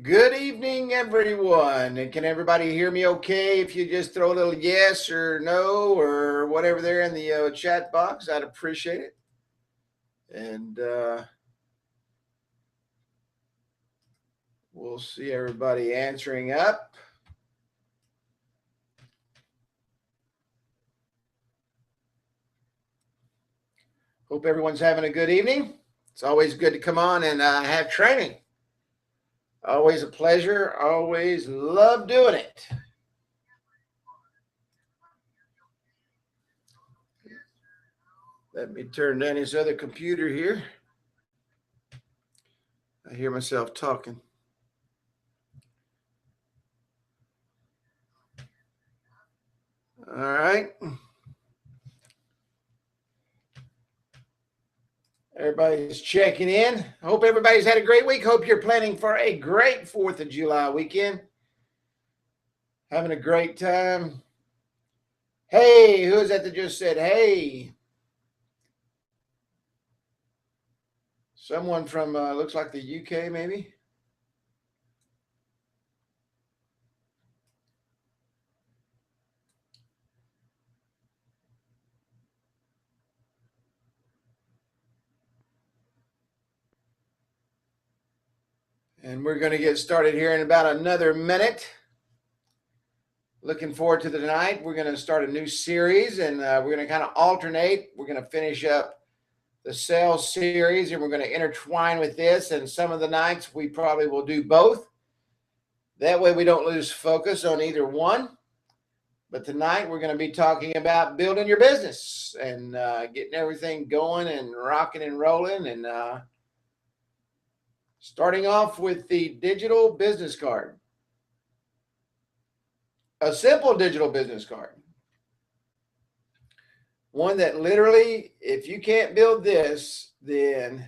Good evening, everyone. And can everybody hear me okay? If you just throw a little yes or no or whatever there in the chat box, I'd appreciate it. And we'll see everybody answering up. Hope everyone's having a good evening. It's always good to come on and have training. Always a pleasure. Always love doing it. Let me turn down this other computer here. I hear myself talking. All right. Everybody's checking in. Hope everybody's had a great week. Hope you're planning for a great 4th of July weekend. Having a great time. Hey, who is that just said hey? Someone from, looks like the UK maybe. And we're going to get started here in about another minute. Looking forward to the tonight. We're going to start a new series and we're going to kind of alternate. We're going to finish up the sales series and we're going to intertwine with this. And some of the nights we probably will do both. That way we don't lose focus on either one. But tonight we're going to be talking about building your business and getting everything going and rocking and rolling and starting off with the digital business card. A simple digital business card. One that literally, if you can't build this, then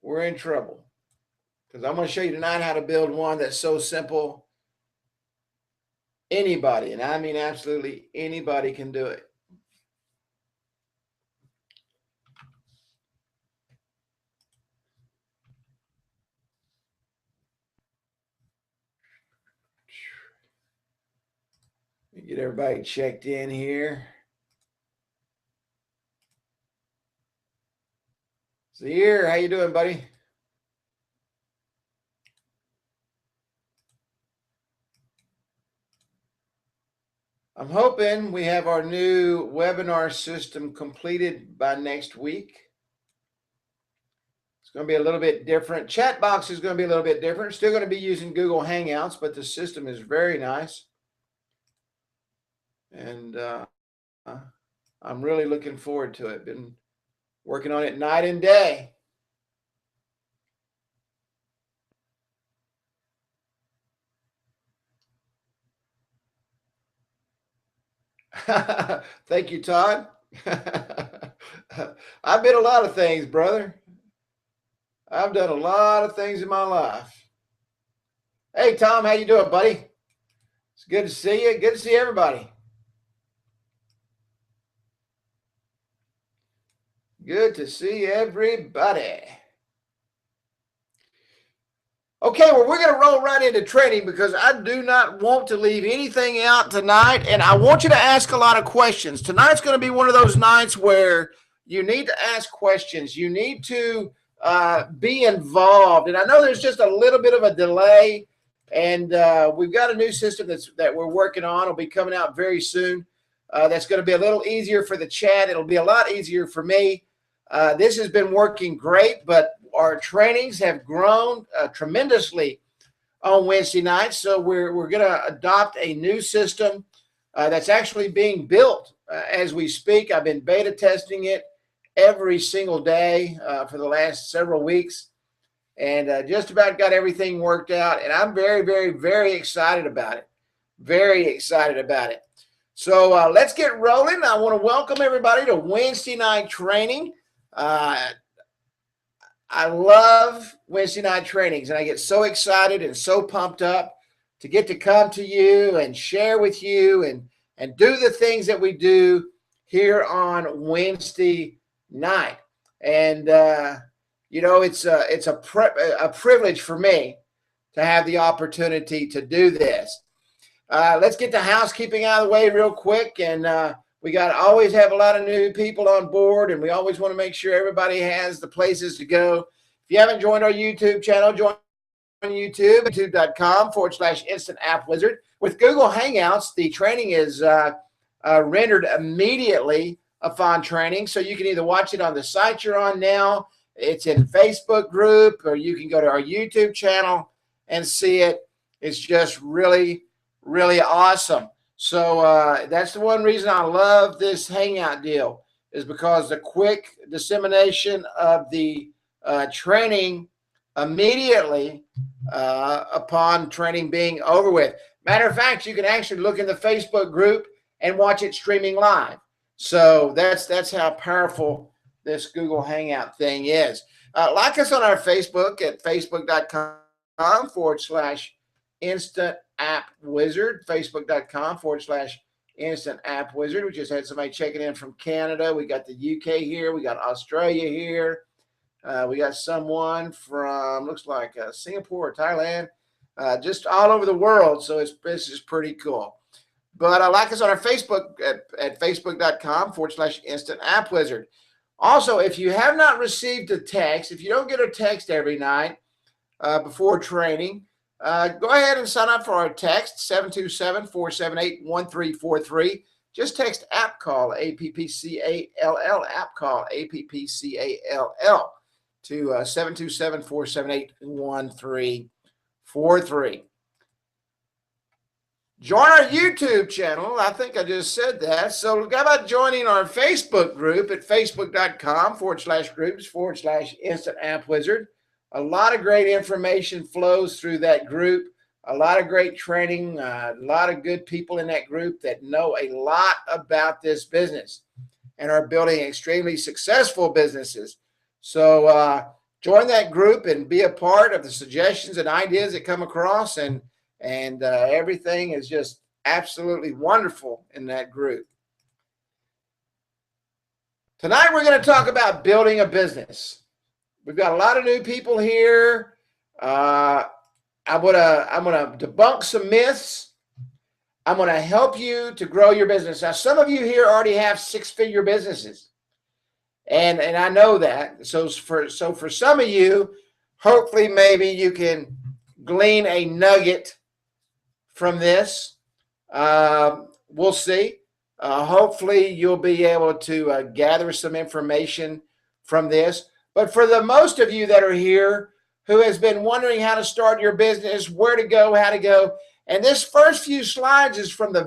we're in trouble. Because I'm going to show you tonight how to build one that's so simple. Anybody, and I mean absolutely anybody, can do it. Let me get everybody checked in here. Zaire, how you doing, buddy? I'm hoping we have our new webinar system completed by next week. It's going to be a little bit different. Chat box is going to be a little bit different. Still going to be using Google Hangouts, but the system is very nice. And I'm really looking forward to it. Been working on it night and day. Thank you, Todd. I've been a lot of things, brother. I've done a lot of things in my life. Hey, Tom, how you doing, buddy? It's good to see you. Good to see everybody. Good to see everybody. Okay, well, we're going to roll right into training because I do not want to leave anything out tonight, and I want you to ask a lot of questions. Tonight's going to be one of those nights where you need to ask questions. You need to be involved, and I know there's just a little bit of a delay, and we've got a new system that we're working on. It'll be coming out very soon. That's going to be a little easier for the chat. It'll be a lot easier for me. This has been working great, but our trainings have grown tremendously on Wednesday nights. So we're going to adopt a new system that's actually being built as we speak. I've been beta testing it every single day for the last several weeks and just about got everything worked out. And I'm very, very, very excited about it. Very excited about it. So let's get rolling. I want to welcome everybody to Wednesday night training. I love Wednesday night trainings, and I get so excited and so pumped up to get to come to you and share with you and do the things that we do here on Wednesday night. And, you know, it's a privilege for me to have the opportunity to do this. Let's get the housekeeping out of the way real quick. And we got to always have a lot of new people on board, and we always want to make sure everybody has the places to go. If you haven't joined our YouTube channel, join YouTube, youtube.com/Instant App Wizard. With Google Hangouts, the training is rendered immediately upon training. So you can either watch it on the site you're on now, it's in Facebook group, or you can go to our YouTube channel and see it. It's just really, really awesome. So that's the one reason I love this Hangout deal, is because the quick dissemination of the training immediately upon training being over with. Matter of fact, you can actually look in the Facebook group and watch it streaming live. So that's how powerful this Google Hangout thing is. Like us on our Facebook at facebook.com/Instant App Wizard, facebook.com/Instant App Wizard. We just had somebody checking in from Canada. We got the UK here. We got Australia here. We got someone from, looks like Singapore or Thailand, just all over the world. So this is pretty cool. But like us on our Facebook at facebook.com/Instant App Wizard. Also, if you have not received a text, if you don't get a text every night before training, go ahead and sign up for our text, 727-478-1343. Just text app call, APPCALL, app call, APPCALL, to 727-478-1343. Join our YouTube channel. I think I just said that. So how about joining our Facebook group at facebook.com/groups/Instant App Wizard. A lot of great information flows through that group. A lot of great training, a lot of good people in that group that know a lot about this business and are building extremely successful businesses. So join that group and be a part of the suggestions and ideas that come across, and everything is just absolutely wonderful in that group. Tonight we're going to talk about building a business. We've got a lot of new people here. I'm gonna debunk some myths. I'm gonna help you to grow your business. Now, some of you here already have six-figure businesses, and I know that. So for some of you, hopefully maybe you can glean a nugget from this. We'll see. Hopefully you'll be able to gather some information from this. But for the most of you that are here who has been wondering how to start your business, where to go, how to go, and this first few slides is from the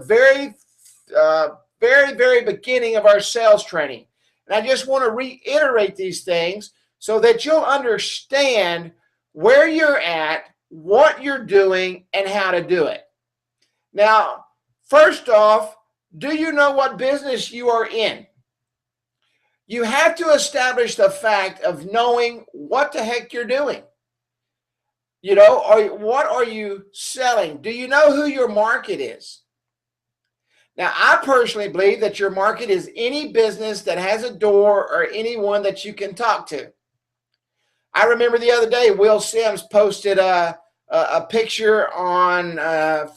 very beginning of our sales training. And I just want to reiterate these things so that you'll understand where you're at, what you're doing, and how to do it. Now, first off, do you know what business you are in? You have to establish the fact of knowing what the heck you're doing. You know, what are you selling? Do you know who your market is? Now, I personally believe that your market is any business that has a door or anyone that you can talk to. I remember the other day, Will Sims posted a picture on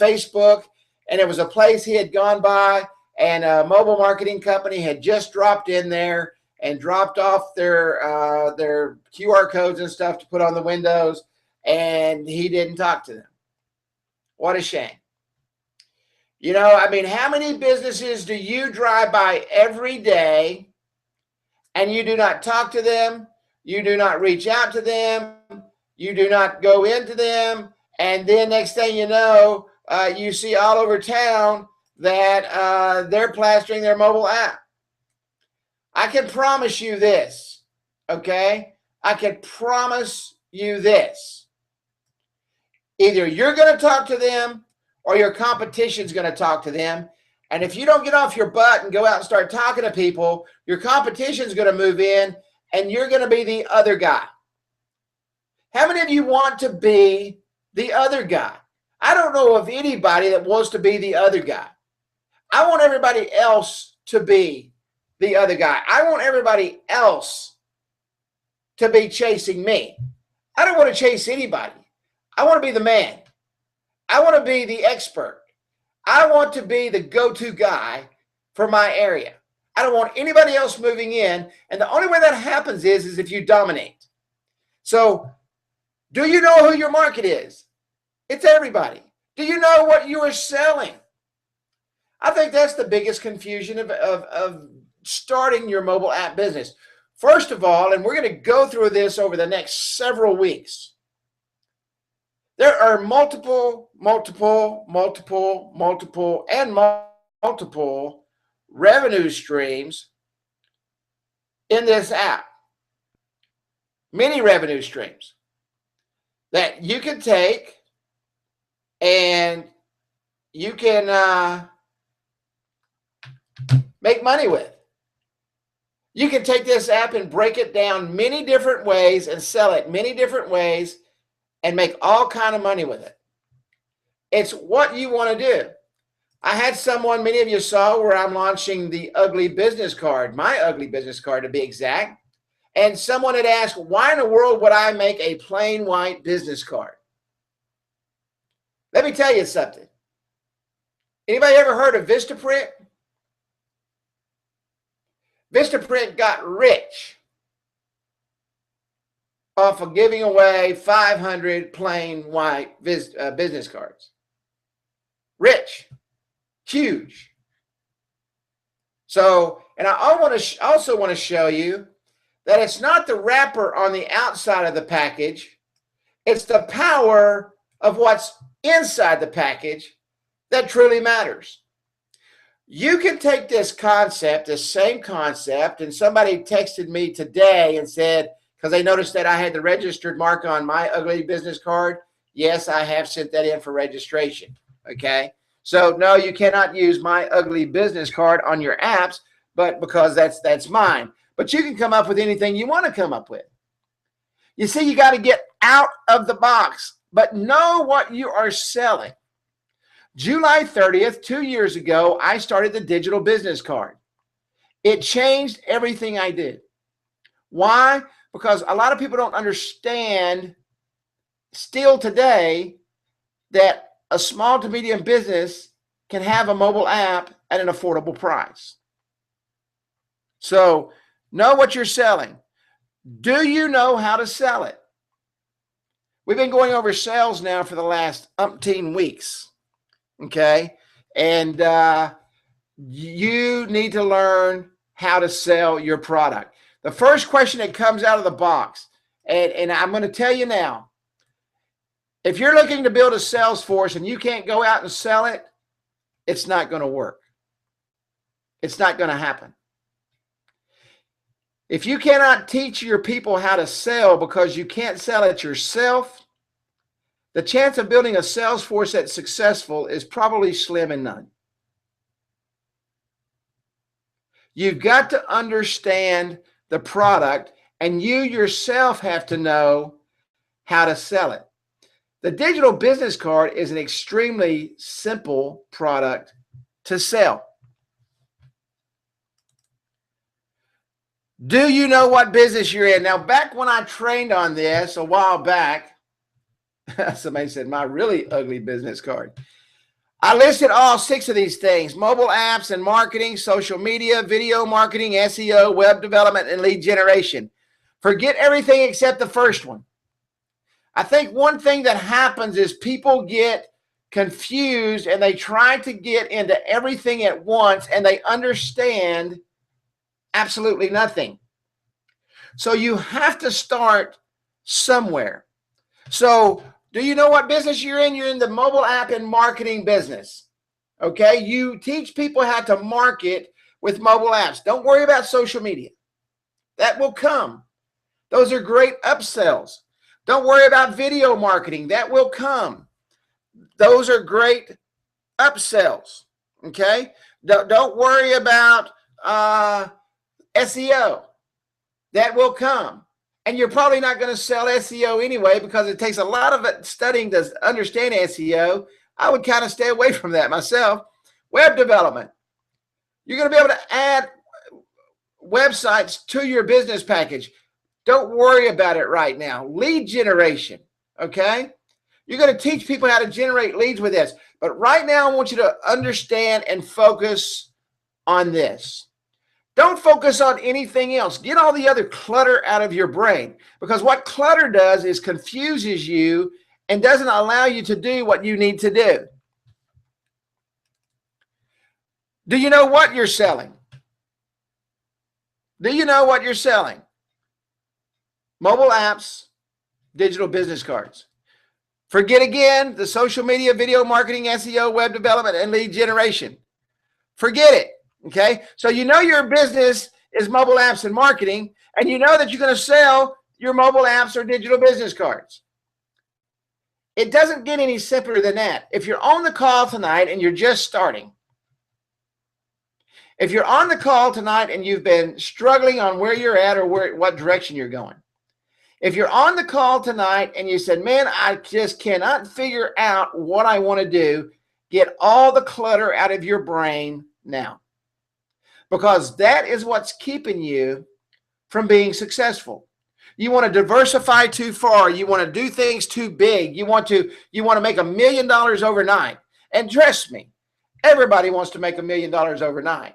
Facebook, and it was a place he had gone by, and a mobile marketing company had just dropped in there and dropped off their QR codes and stuff to put on the windows, and he didn't talk to them. What a shame. You know, I mean, how many businesses do you drive by every day and you do not talk to them, you do not reach out to them, you do not go into them, and then next thing you know, you see all over town that they're plastering their mobile app? I can promise you this, okay? I can promise you this. Either you're going to talk to them or your competition's going to talk to them. And if you don't get off your butt and go out and start talking to people, your competition's going to move in and you're going to be the other guy. How many of you want to be the other guy? I don't know of anybody that wants to be the other guy. I want everybody else to be the other guy. I want everybody else to be chasing me. I don't want to chase anybody. I want to be the man. I want to be the expert. I want to be the go-to guy for my area. I don't want anybody else moving in. And the only way that happens is if you dominate. So do you know who your market is? It's everybody. Do you know what you are selling? I think that's the biggest confusion of starting your mobile app business. First of all, and we're going to go through this over the next several weeks, there are multiple revenue streams in this app. Many revenue streams that you can take and you can make money with. You can take this app and break it down many different ways and sell it many different ways and make all kind of money with it. It's what you want to do. I had someone, many of you saw, where I'm launching the ugly business card, my ugly business card to be exact. And someone had asked, why in the world would I make a plain white business card? Let me tell you something. Anybody ever heard of Vistaprint? Vistaprint got rich off of giving away 500 plain white business cards. Rich, huge. So, and I also want to show you that it's not the wrapper on the outside of the package. It's the power of what's inside the package that truly matters. You can take this concept, the same concept, and somebody texted me today and said, because they noticed that I had the registered mark on my ugly business card. Yes, I have sent that in for registration. Okay. So no, you cannot use my ugly business card on your apps, but because that's mine. But you can come up with anything you want to come up with. You see, you got to get out of the box, but know what you are selling. July 30th, 2 years ago, I started the digital business card. It changed everything I did. Why? Because a lot of people don't understand still today that a small to medium business can have a mobile app at an affordable price. So know what you're selling. Do you know how to sell it? We've been going over sales now for the last umpteen weeks. Okay. And you need to learn how to sell your product. The first question that comes out of the box, and I'm going to tell you now, if you're looking to build a sales force and you can't go out and sell it, it's not going to work. It's not going to happen. If you cannot teach your people how to sell because you can't sell it yourself, the chance of building a sales force that's successful is probably slim and none. You've got to understand the product, and you yourself have to know how to sell it. The digital business card is an extremely simple product to sell. Do you know what business you're in? Now, back when I trained on this a while back, somebody said, my really ugly business card. I listed all 6 of these things: mobile apps and marketing, social media, video marketing, SEO, web development, and lead generation. Forget everything except the first one. I think one thing that happens is people get confused and they try to get into everything at once and they understand absolutely nothing. So you have to start somewhere. So do you know what business you're in? You're in the mobile app and marketing business. Okay. You teach people how to market with mobile apps. Don't worry about social media. That will come. Those are great upsells. Don't worry about video marketing. That will come. Those are great upsells. Okay. Don't worry about SEO. That will come. And you're probably not going to sell SEO anyway because it takes a lot of studying to understand SEO. I would kind of stay away from that myself. Web development. You're going to be able to add websites to your business package. Don't worry about it right now. Lead generation, okay? You're going to teach people how to generate leads with this. But right now, I want you to understand and focus on this. Don't focus on anything else. Get all the other clutter out of your brain, because what clutter does is confuses you and doesn't allow you to do what you need to do. Do you know what you're selling? Do you know what you're selling? Mobile apps, digital business cards. Forget again the social media, video marketing, SEO, web development, and lead generation. Forget it, okay? So you know your business is mobile apps and marketing, and you know that you're going to sell your mobile apps or digital business cards. It doesn't get any simpler than that. If you're on the call tonight and you're just starting, if you're on the call tonight and you've been struggling on where you're at or what direction you're going, if you're on the call tonight and you said, man, I just cannot figure out what I want to do, get all the clutter out of your brain now, because that is what's keeping you from being successful. You want to diversify too far. You want to do things too big. You want to make $1 million overnight. And trust me, everybody wants to make $1 million overnight.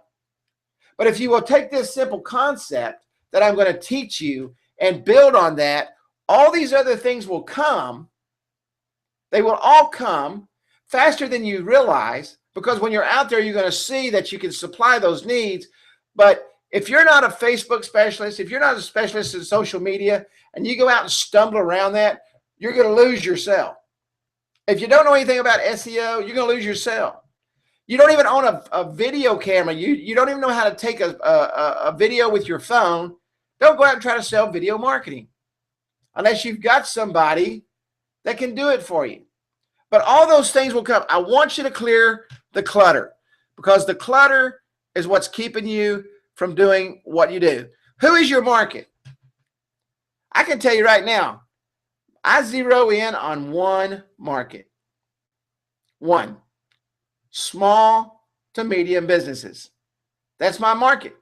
But if you will take this simple concept that I'm going to teach you and build on that, all these other things will come. They will all come faster than you realize, because when you're out there, you're going to see that you can supply those needs. But if you're not a Facebook specialist, if you're not a specialist in social media, and you go out and stumble around that, you're going to lose your sale. If you don't know anything about SEO, you're going to lose your sale. You don't even own a video camera. You don't even know how to take a video with your phone. Don't go out and try to sell video marketing unless you've got somebody that can do it for you. But all those things will come. I want you to clear the clutter, because the clutter is what's keeping you from doing what you do. Who is your market? I can tell you right now, I zero in on one market. One. Small to medium businesses. That's my market.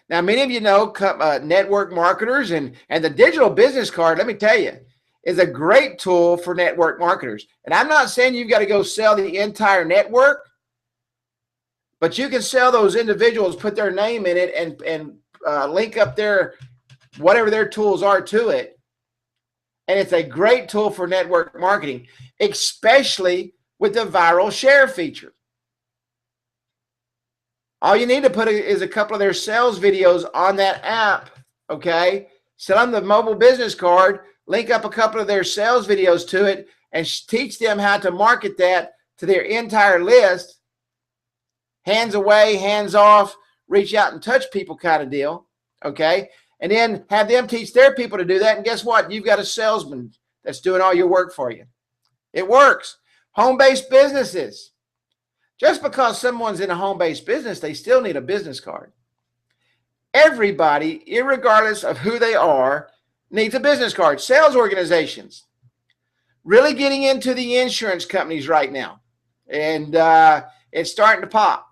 Now, many of you know network marketers, and the digital business card, let me tell you, is a great tool for network marketers. And I'm not saying you've got to go sell the entire network, but you can sell those individuals, put their name in it, and link up their whatever their tools are to it. And it's a great tool for network marketing, especially with the viral share feature. All you need to put is a couple of their sales videos on that app, okay? Sell them the mobile business card, link up a couple of their sales videos to it, and teach them how to market that to their entire list. Hands away, hands off, reach out and touch people kind of deal, okay? And then have them teach their people to do that, and guess what? You've got a salesman that's doing all your work for you. It works. Home-based businesses. Just because someone's in a home-based business, they still need a business card. Everybody, irregardless of who they are, needs a business card. Sales organizations, really getting into the insurance companies right now. And it's starting to pop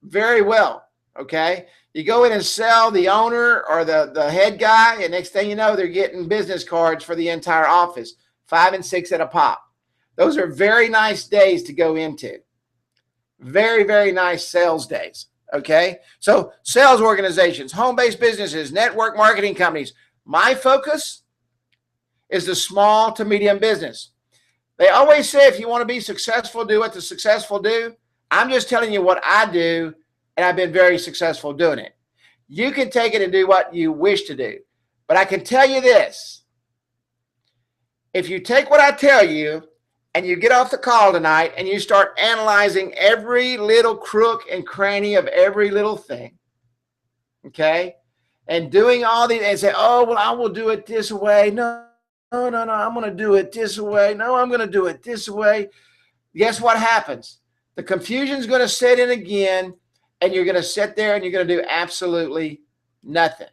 very well, okay? You go in and sell the owner or the head guy, and next thing you know, they're getting business cards for the entire office, 5 and 6 at a pop. Those are very nice days to go into. Very, very nice sales days, okay? So sales organizations, home-based businesses, network marketing companies. My focus is the small to medium business. They always say if you want to be successful, do what the successful do. I'm just telling you what I do, and I've been very successful doing it. You can take it and do what you wish to do. But I can tell you this. If you take what I tell you and you get off the call tonight and you start analyzing every little crook and cranny of every little thing, okay, and doing all these and say, oh, well, I will do it this way. No, I'm going to do it this way. No, I'm going to do it this way. Guess what happens? The confusion is going to set in again, and you're going to sit there and you're going to do absolutely nothing,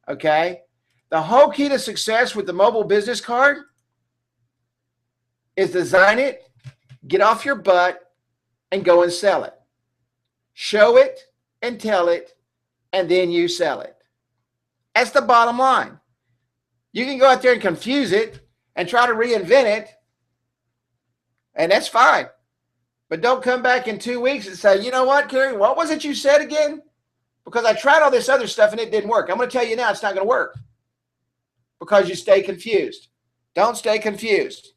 okay? The whole key to success with the mobile business card is design it, get off your butt, and go and sell it. Show it and tell it, and then you sell it. That's the bottom line. You can go out there and confuse it and try to reinvent it, and that's fine. But don't come back in 2 weeks and say, you know what, Kerry, what was it you said again? Because I tried all this other stuff and it didn't work. I'm going to tell you now it's not going to work because you stay confused. Don't stay confused.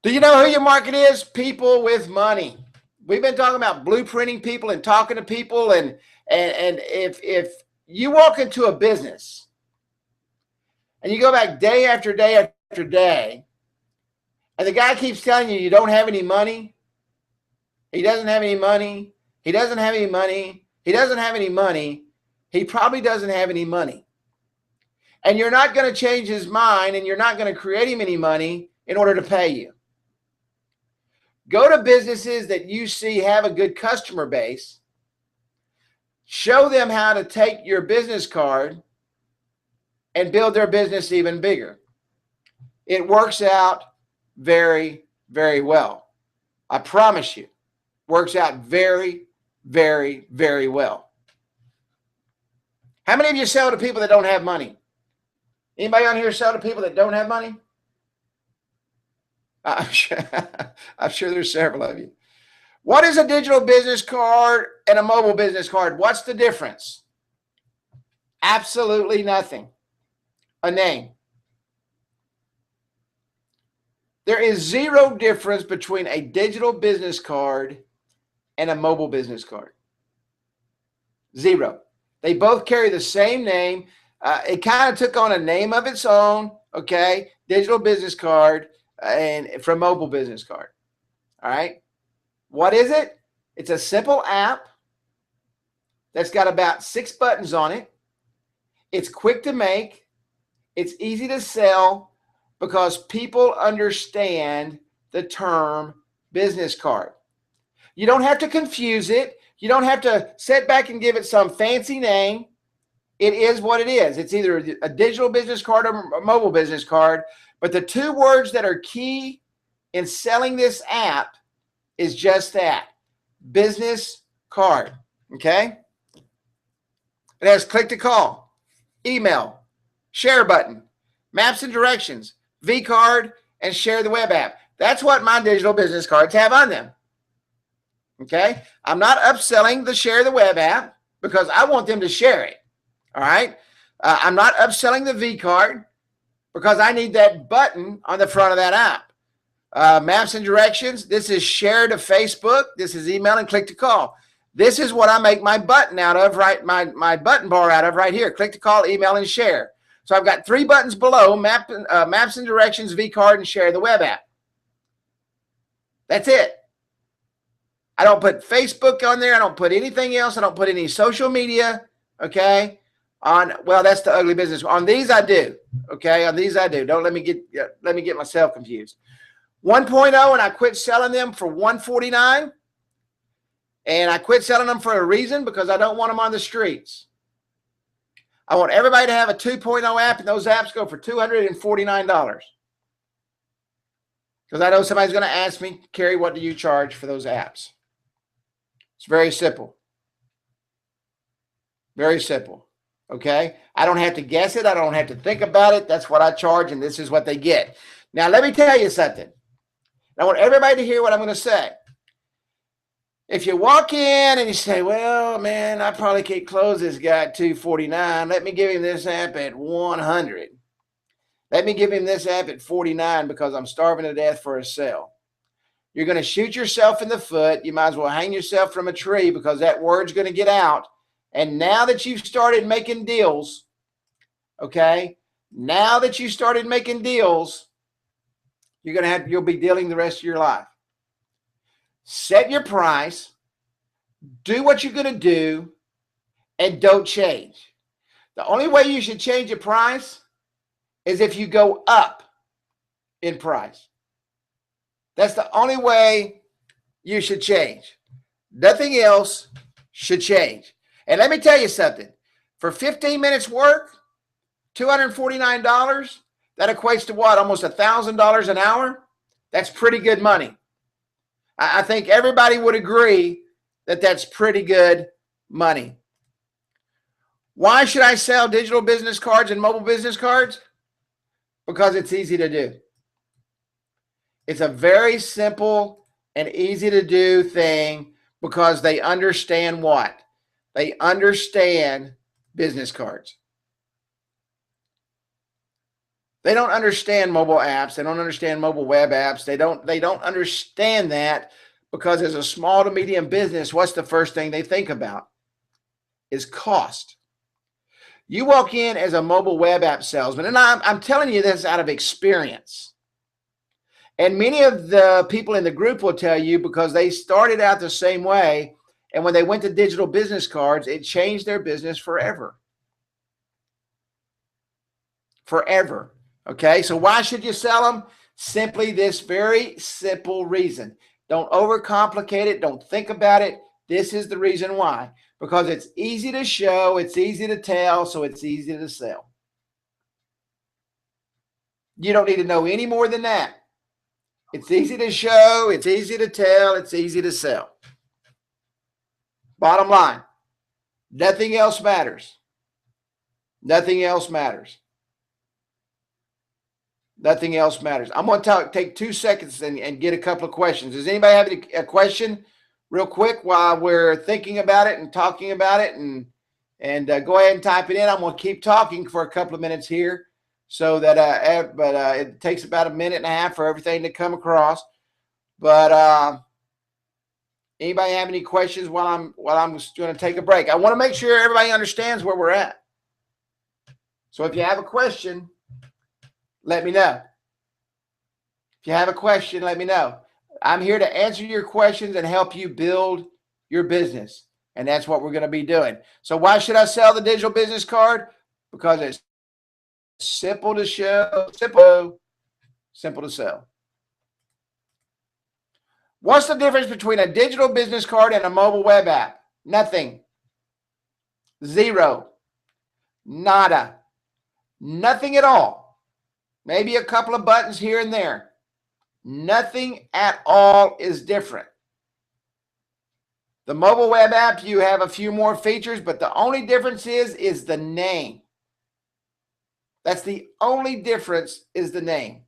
Do you know who your market is? People with money. We've been talking about blueprinting people and talking to people. And if you walk into a business and you go back day after day after day, and the guy keeps telling you don't have any money, he doesn't have any money, he doesn't have any money, he doesn't have any money, he probably doesn't have any money. And you're not going to change his mind, and you're not going to create him any money in order to pay you. Go to businesses that you see have a good customer base. Show them how to take your business card and build their business even bigger. It works out very, very well. I promise you, works out very, very, very well. How many of you sell to people that don't have money? Anybody on here sell to people that don't have money? I'm sure there's several of you. What is a digital business card and a mobile business card? What's the difference? Absolutely nothing. A name. There is zero difference between a digital business card and a mobile business card. Zero. They both carry the same name. It kind of took on a name of its own, okay? Digital business card and from mobile business card. All right. What is it? It's a simple app that's got about 6 buttons on it. It's quick to make. It's easy to sell because people understand the term business card. You don't have to confuse it. You don't have to sit back and give it some fancy name. It is what it is. It's either a digital business card or a mobile business card. But the 2 words that are key in selling this app is just that, business card, okay? It has click to call, email, share button, maps and directions, V-card, and share the web app. That's what my digital business cards have on them, okay? I'm not upselling the share the web app because I want them to share it, all right? I'm not upselling the V-card because I need that button on the front of that app. Maps and directions, this is share to Facebook. This is email and click to call. This is what I make my button out of, right? My button bar out of right here. Click to call, email, and share. So I've got 3 buttons below, maps and directions, V-card, and share the web app. That's it. I don't put Facebook on there. I don't put anything else. I don't put any social media, okay? Well, that's the ugly business. On these I do, okay? On these I do. Don't let me get myself confused. 1.0, and I quit selling them for $149. And I quit selling them for a reason, because I don't want them on the streets. I want everybody to have a 2.0 app, and those apps go for $249. Because I know somebody's going to ask me, Kerry, what do you charge for those apps? It's very simple. Very simple. Okay? I don't have to guess it. I don't have to think about it. That's what I charge, and this is what they get. Now, let me tell you something. I want everybody to hear what I'm going to say. If you walk in and you say, well, man, I probably can't close this guy at $249. Let me give him this app at $100. Let me give him this app at $49 because I'm starving to death for a sale. You're going to shoot yourself in the foot. You might as well hang yourself from a tree, because that word's going to get out. And now that you've started making deals, okay, now that you started making deals, you'll be dealing the rest of your life. Set your price, do what you're going to do, and don't change. The only way you should change your price is if you go up in price. That's the only way you should change. Nothing else should change. And let me tell you something. For 15 minutes work, $249, that equates to what? Almost $1,000 an hour? That's pretty good money. I think everybody would agree that that's pretty good money. Why should I sell digital business cards and mobile business cards? Because it's easy to do. It's a very simple and easy to do thing because they understand what? They understand business cards. They don't understand mobile apps. They don't understand mobile web apps. They don't understand that because as a small to medium business, what's the first thing they think about? Is cost. You walk in as a mobile web app salesman, and I'm telling you this out of experience. And many of the people in the group will tell you because they started out the same way, and when they went to digital business cards, it changed their business forever. Forever. Okay, so why should you sell them? Simply this very simple reason. Don't overcomplicate it. Don't think about it. This is the reason why. Because it's easy to show, it's easy to tell, so it's easy to sell. You don't need to know any more than that. It's easy to show, it's easy to tell, it's easy to sell. Bottom line, nothing else matters. Nothing else matters. Nothing else matters. I'm going to take 2 seconds and get a couple of questions. Does anybody have a question real quick while we're thinking about it and talking about it? And go ahead and type it in. I'm going to keep talking for a couple of minutes here so that it takes about a minute and a half for everything to come across. But anybody have any questions while I'm going to take a break? I want to make sure everybody understands where we're at. So if you have a question, let me know. If you have a question, let me know. I'm here to answer your questions and help you build your business. And that's what we're going to be doing. So why should I sell the digital business card? Because it's simple to show, simple to sell. What's the difference between a digital business card and a mobile web app? Nothing. Zero. Nada. Nothing at all. Maybe a couple of buttons here and there. Nothing at all is different. The mobile web app, you have a few more features, but the only difference is the name. That's the only difference is the name.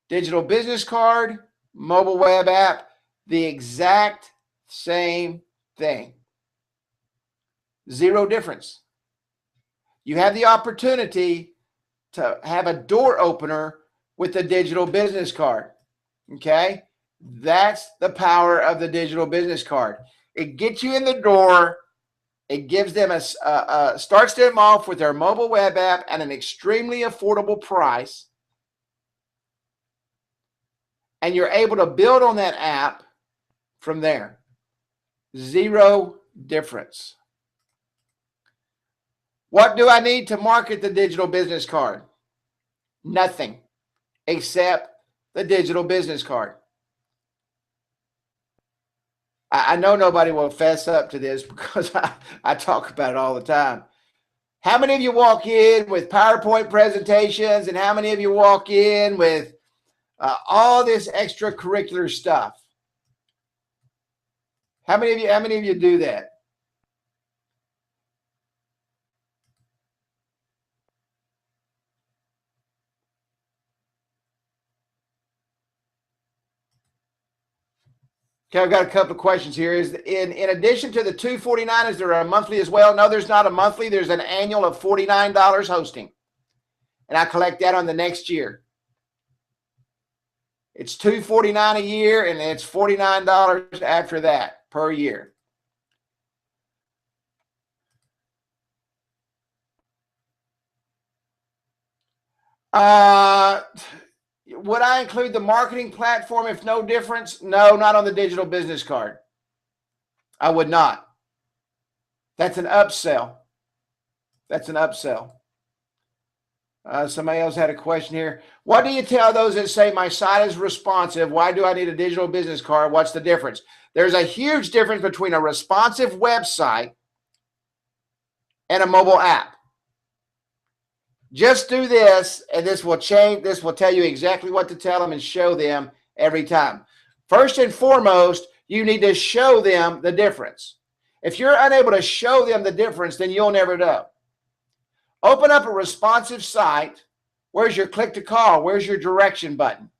Digital business card, mobile web app, the exact same thing. Zero difference. You have the opportunity to have a door opener with the digital business card. Okay? That's the power of the digital business card. It gets you in the door. It gives them starts them off with their mobile web app at an extremely affordable price. And you're able to build on that app from there. Zero difference. What do I need to market the digital business card? Nothing except the digital business card. I know nobody will fess up to this because I talk about it all the time. How many of you walk in with PowerPoint presentations, and how many of you walk in with all this extracurricular stuff? How many of you do that? Okay, I've got a couple of questions here. Is in addition to the $249, is there a monthly as well? No, there's not a monthly. There's an annual of $49 hosting. And I collect that on the next year. It's $249 a year, and it's $49 after that per year. Would I include the marketing platform if no difference? No, not on the digital business card. I would not. That's an upsell. That's an upsell. Somebody else had a question here. What do you tell those that say my site is responsive? Why do I need a digital business card? What's the difference? There's a huge difference between a responsive website and a mobile app. Just do this, and this will change. This will tell you exactly what to tell them and show them every time. First and foremost, you need to show them the difference. If you're unable to show them the difference, then you'll never know. Open up a responsive site. Where's your click to call? Where's your direction button?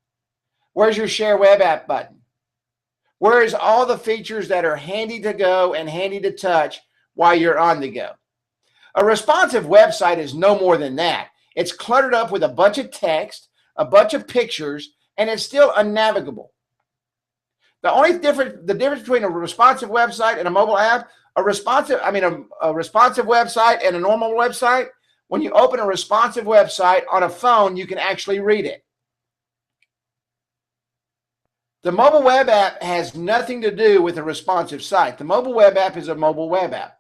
Where's your share web app button? Where's all the features that are handy to go and handy to touch while you're on the go? A responsive website is no more than that. It's cluttered up with a bunch of text, a bunch of pictures, and it's still unnavigable. The difference between a responsive website and a mobile app, a responsive website and a normal website, when you open a responsive website on a phone, you can actually read it. The mobile web app has nothing to do with a responsive site. The mobile web app is a mobile web app.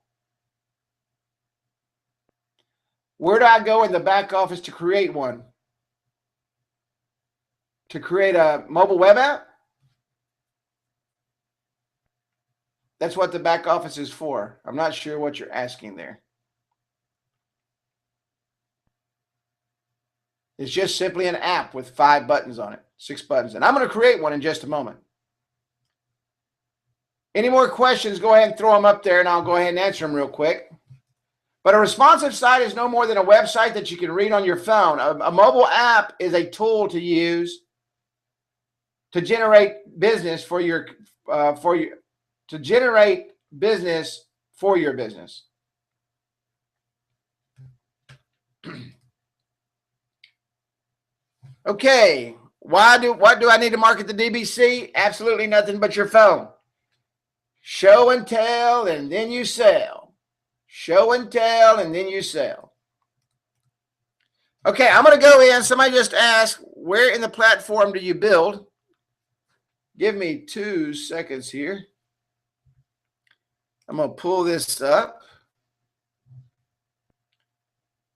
Where do I go in the back office to create one? To create a mobile web app? That's what the back office is for. I'm not sure what you're asking there. It's just simply an app with 5 buttons on it, 6 buttons. And I'm going to create one in just a moment. Any more questions, go ahead and throw them up there and I'll go ahead and answer them real quick. But a responsive site is no more than a website that you can read on your phone. A mobile app is a tool to use to generate business for your business. Okay, what do I need to market the DBC? Absolutely nothing but your phone. Show and tell, and then you sell. Show and tell, and then you sell. Okay, I'm going to go in. Somebody just asked, where in the platform do you build? Give me 2 seconds here. I'm going to pull this up.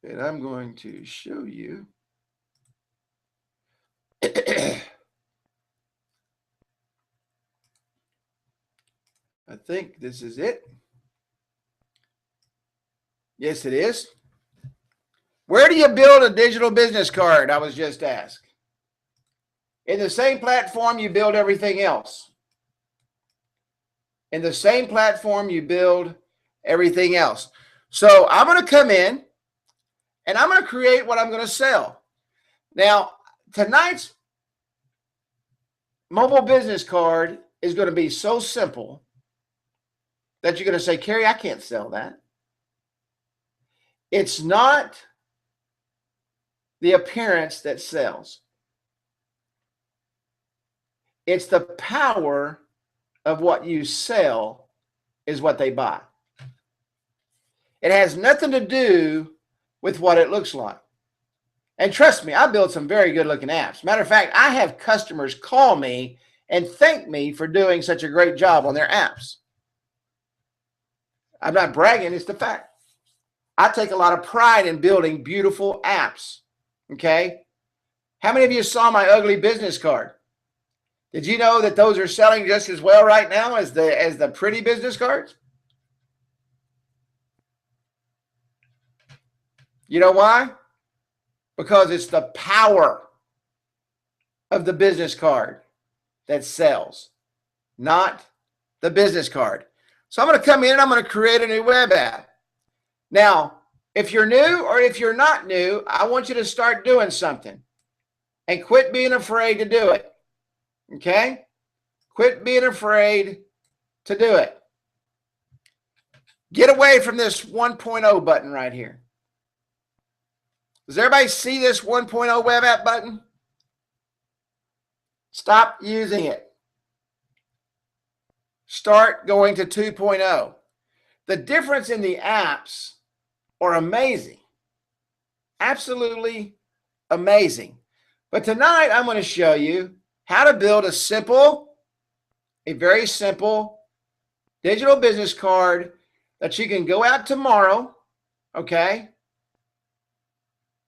And I'm going to show you. I think this is it. Yes, it is. Where do you build a digital business card? I was just asked. In the same platform you build everything else. In the same platform you build everything else. So I'm going to come in and I'm going to create what I'm going to sell. Now, tonight's mobile business card is going to be so simple that you're going to say, Kerry, I can't sell that. It's not the appearance that sells. It's the power of what you sell is what they buy. It has nothing to do with what it looks like. And trust me, I build some very good looking apps. Matter of fact, I have customers call me and thank me for doing such a great job on their apps. I'm not bragging, it's the fact. I take a lot of pride in building beautiful apps. Okay? How many of you saw my ugly business card? Did you know that those are selling just as well right now as the pretty business cards? You know why? Because it's the power of the business card that sells, not the business card. So I'm going to come in and I'm going to create a new web app. Now, if you're new or if you're not new, I want you to start doing something and quit being afraid to do it. Okay? Quit being afraid to do it. Get away from this 1.0 button right here. Does everybody see this 1.0 web app button? Stop using it. Start going to 2.0. The difference in the apps are amazing. Absolutely amazing. But tonight I'm going to show you how to build a very simple digital business card that you can go out tomorrow, okay,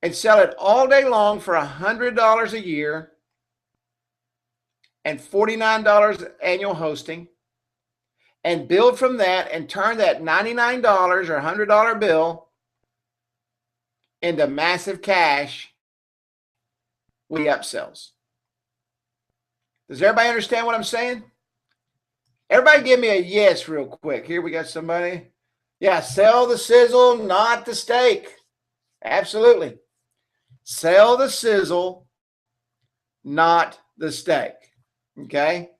and sell it all day long for $100 a year and $49 annual hosting, and build from that and turn that $99 or $100 bill into massive cash with upsells. Does everybody understand what I'm saying? Everybody give me a yes real quick. Here we got somebody. Yeah, sell the sizzle, not the steak. Absolutely. Sell the sizzle, not the steak. Okay.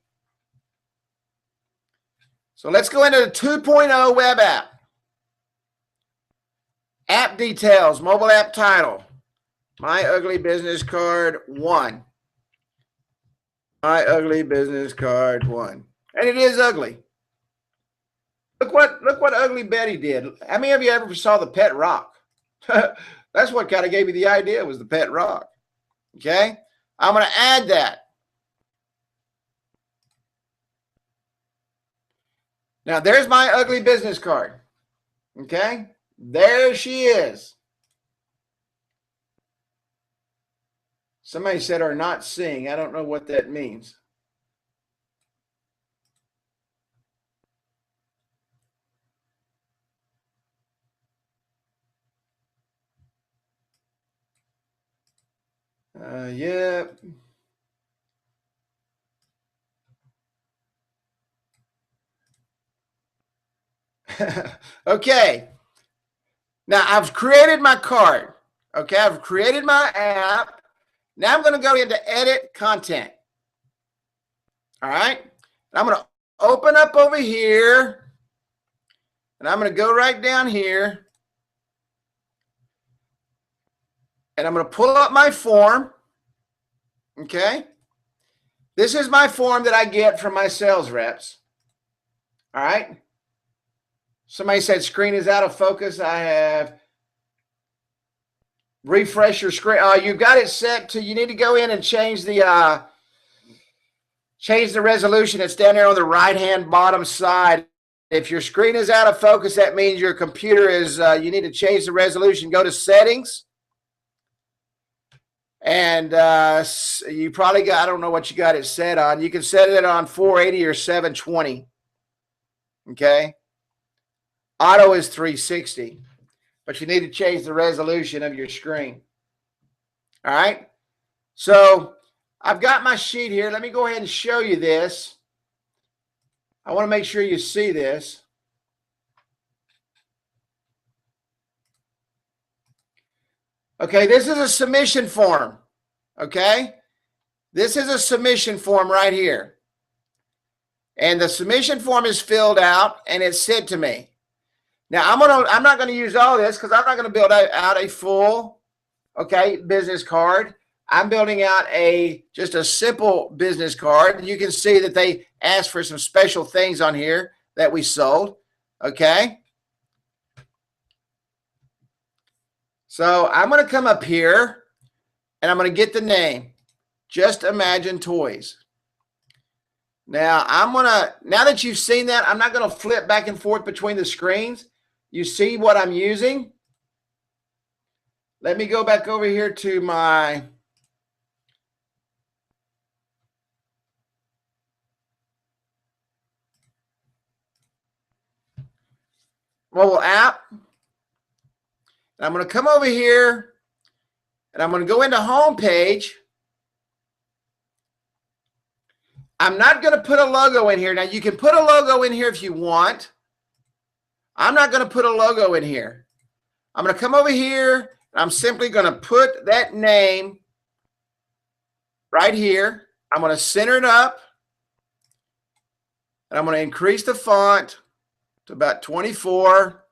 So let's go into the 2.0 web app. App details, mobile app title. My Ugly Business Card 1. My Ugly Business Card 1. And it is ugly. Look what Ugly Betty did. How many of you ever saw the Pet Rock? That's what kind of gave me the idea, was the Pet Rock. Okay? I'm going to add that. Now, there's my ugly business card. Okay? There she is. Somebody said are not seeing. I don't know what that means. Yeah. Okay. Now I've created my card. Okay. I've created my app. Now I'm going to go into edit content. All right. I'm going to open up over here and I'm going to go right down here and I'm going to pull up my form. Okay. This is my form that I get from my sales reps. All right. Somebody said screen is out of focus. I have refresh your screen. You've got it set to, you need to go in and change the resolution. It's down there on the right-hand bottom side. If your screen is out of focus, that means your computer is, you need to change the resolution. Go to settings. And you probably got, I don't know what you got it set on. You can set it on 480 or 720. Okay. Auto is 360, but you need to change the resolution of your screen. All right. So I've got my sheet here. Let me go ahead and show you this. I want to make sure you see this. Okay, this is a submission form. Okay, this is a submission form right here. And the submission form is filled out and it's sent to me. Now I'm not going to use all this because I'm not going to build out a full, okay, business card. I'm building out just a simple business card. You can see that they asked for some special things on here that we sold. Okay. So I'm going to come up here and I'm going to get the name. Just Imagine Toys. Now now that you've seen that, I'm not going to flip back and forth between the screens. You see what I'm using? Let me go back over here to my mobile app. And I'm going to come over here and I'm going to go into home page. I'm not going to put a logo in here. Now you can put a logo in here if you want. I'm not going to put a logo in here. I'm going to come over here and I'm simply going to put that name right here. I'm going to center it up and I'm going to increase the font to about 24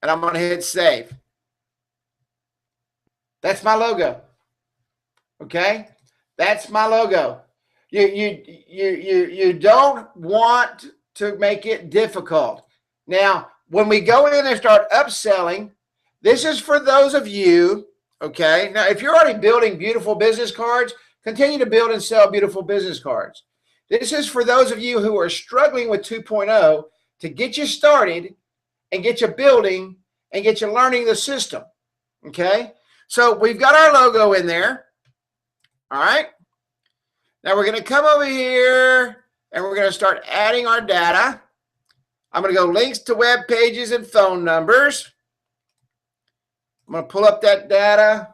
and I'm going to hit save. That's my logo. Okay? That's my logo. You don't want to make it difficult. Now, when we go in and start upselling, this is for those of you, okay? Now, if you're already building beautiful business cards, continue to build and sell beautiful business cards. This is for those of you who are struggling with 2.0 to get you started and get you building and get you learning the system, okay? So we've got our logo in there, all right? Now we're going to come over here and we're going to start adding our data. I'm going to go links to web pages and phone numbers. I'm going to pull up that data.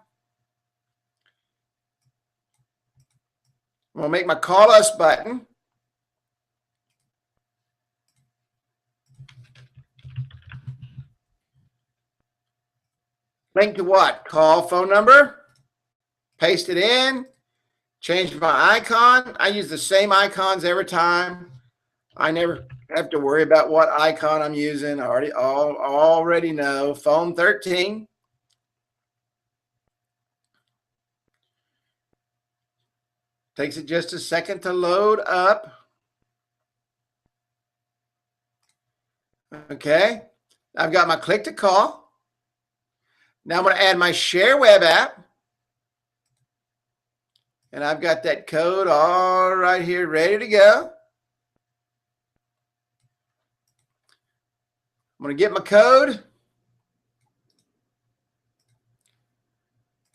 I'm going to make my call us button. Link to what? Call, phone number. Paste it in. Change my icon. I use the same icons every time. I never have to worry about what icon I'm using. I already know. Phone 13. Takes it just a second to load up. Okay. I've got my click to call. Now I'm going to add my share web app. And I've got that code all right here ready to go. I'm going to get my code.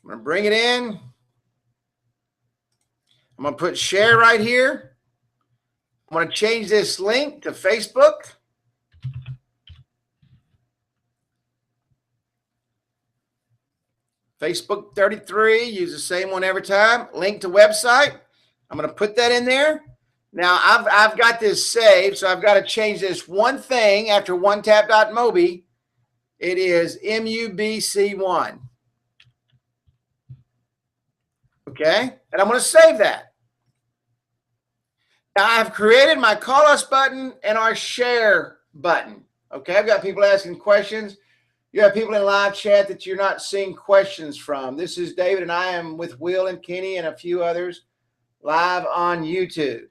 I'm going to bring it in. I'm going to put share right here. I'm going to change this link to Facebook. Facebook 33, use the same one every time. Link to website. I'm going to put that in there. Now I've got this saved, so I've got to change this one thing after OneTap.mobi. It is MUBC1. Okay, and I'm going to save that. Now I've created my call us button and our share button. Okay, I've got people asking questions. You have people in live chat that you're not seeing questions from. This is David, and I am with Will and Kenny and a few others live on YouTube.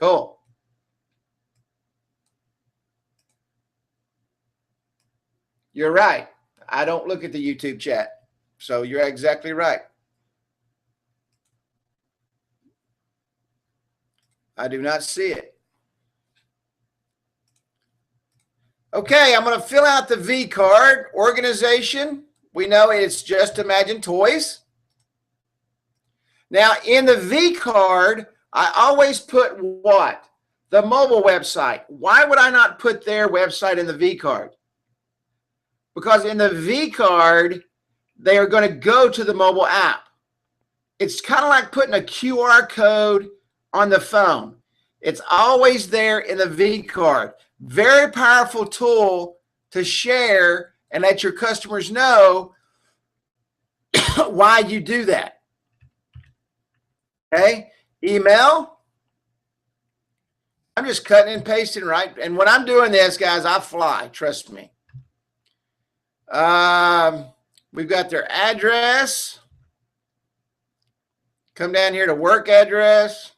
Cool. You're right. I don't look at the YouTube chat. So you're exactly right. I do not see it. Okay, I'm going to fill out the V card. Organization, we know it's Just Imagine Toys. Now, in the V card, I always put what? The mobile website. Why would I not put their website in the V card? Because in the V card, they are going to go to the mobile app. It's kind of like putting a QR code on the phone. It's always there in the V card. Very powerful tool to share and let your customers know why you do that. Okay, email. I'm just cutting and pasting, right? And when I'm doing this, guys, I fly, trust me. We've got their address. Come down here to work address.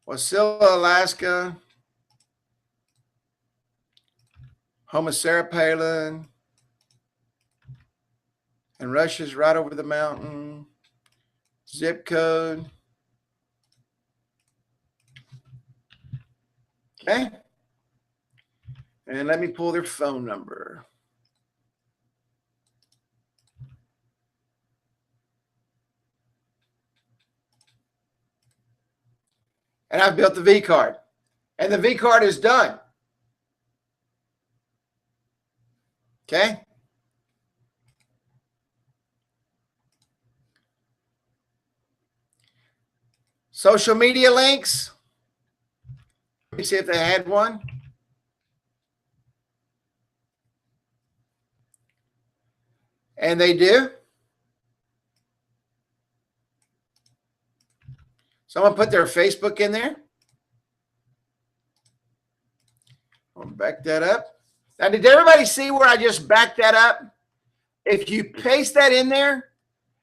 Wasilla, Alaska. Home of Sarah Palin. And Russia's right over the mountain. Zip code. Okay. And let me pull their phone number. And I've built the V card. And the V card is done. Okay. Social media links. Let me see if they had one. And they do. Someone put their Facebook in there. I'll back that up. Now, did everybody see where I just backed that up? If you paste that in there,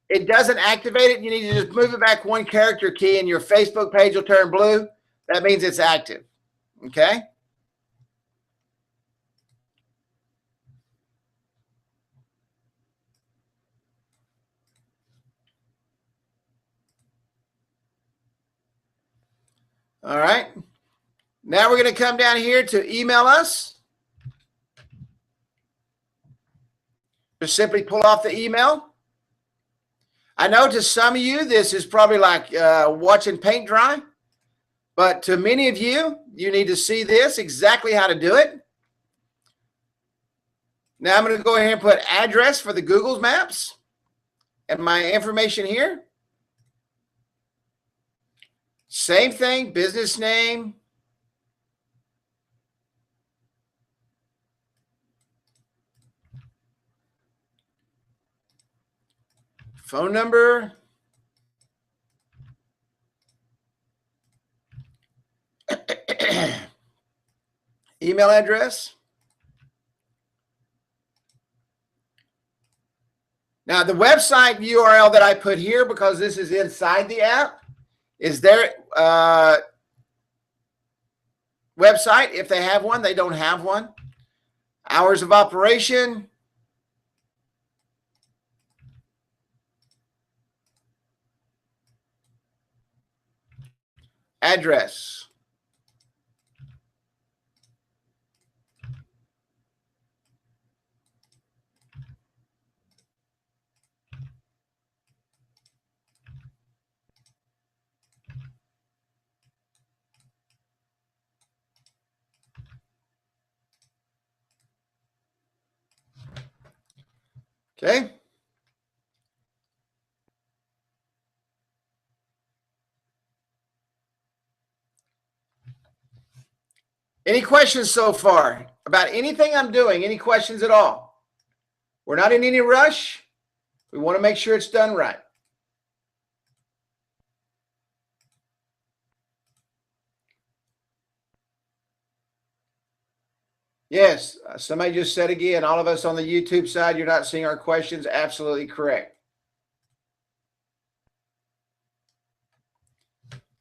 it doesn't activate it. You need to just move it back one character key and your Facebook page will turn blue. That means it's active. Okay? All right. Now we're going to come down here to email us. Just simply pull off the email. I know to some of you, this is probably like watching paint dry. But to many of you, you need to see this, exactly how to do it. Now I'm going to go ahead and put address for the Google Maps and my information here. Same thing, business name. phone number, email address. Now, the website URL that I put here, because this is inside the app, is their website. If they have one, they don't have one. Hours of operation. Address. Okay. Any questions so far about anything I'm doing? Any questions at all? We're not in any rush. We want to make sure it's done right. Yes, somebody just said again, all of us on the YouTube side, you're not seeing our questions. Absolutely correct.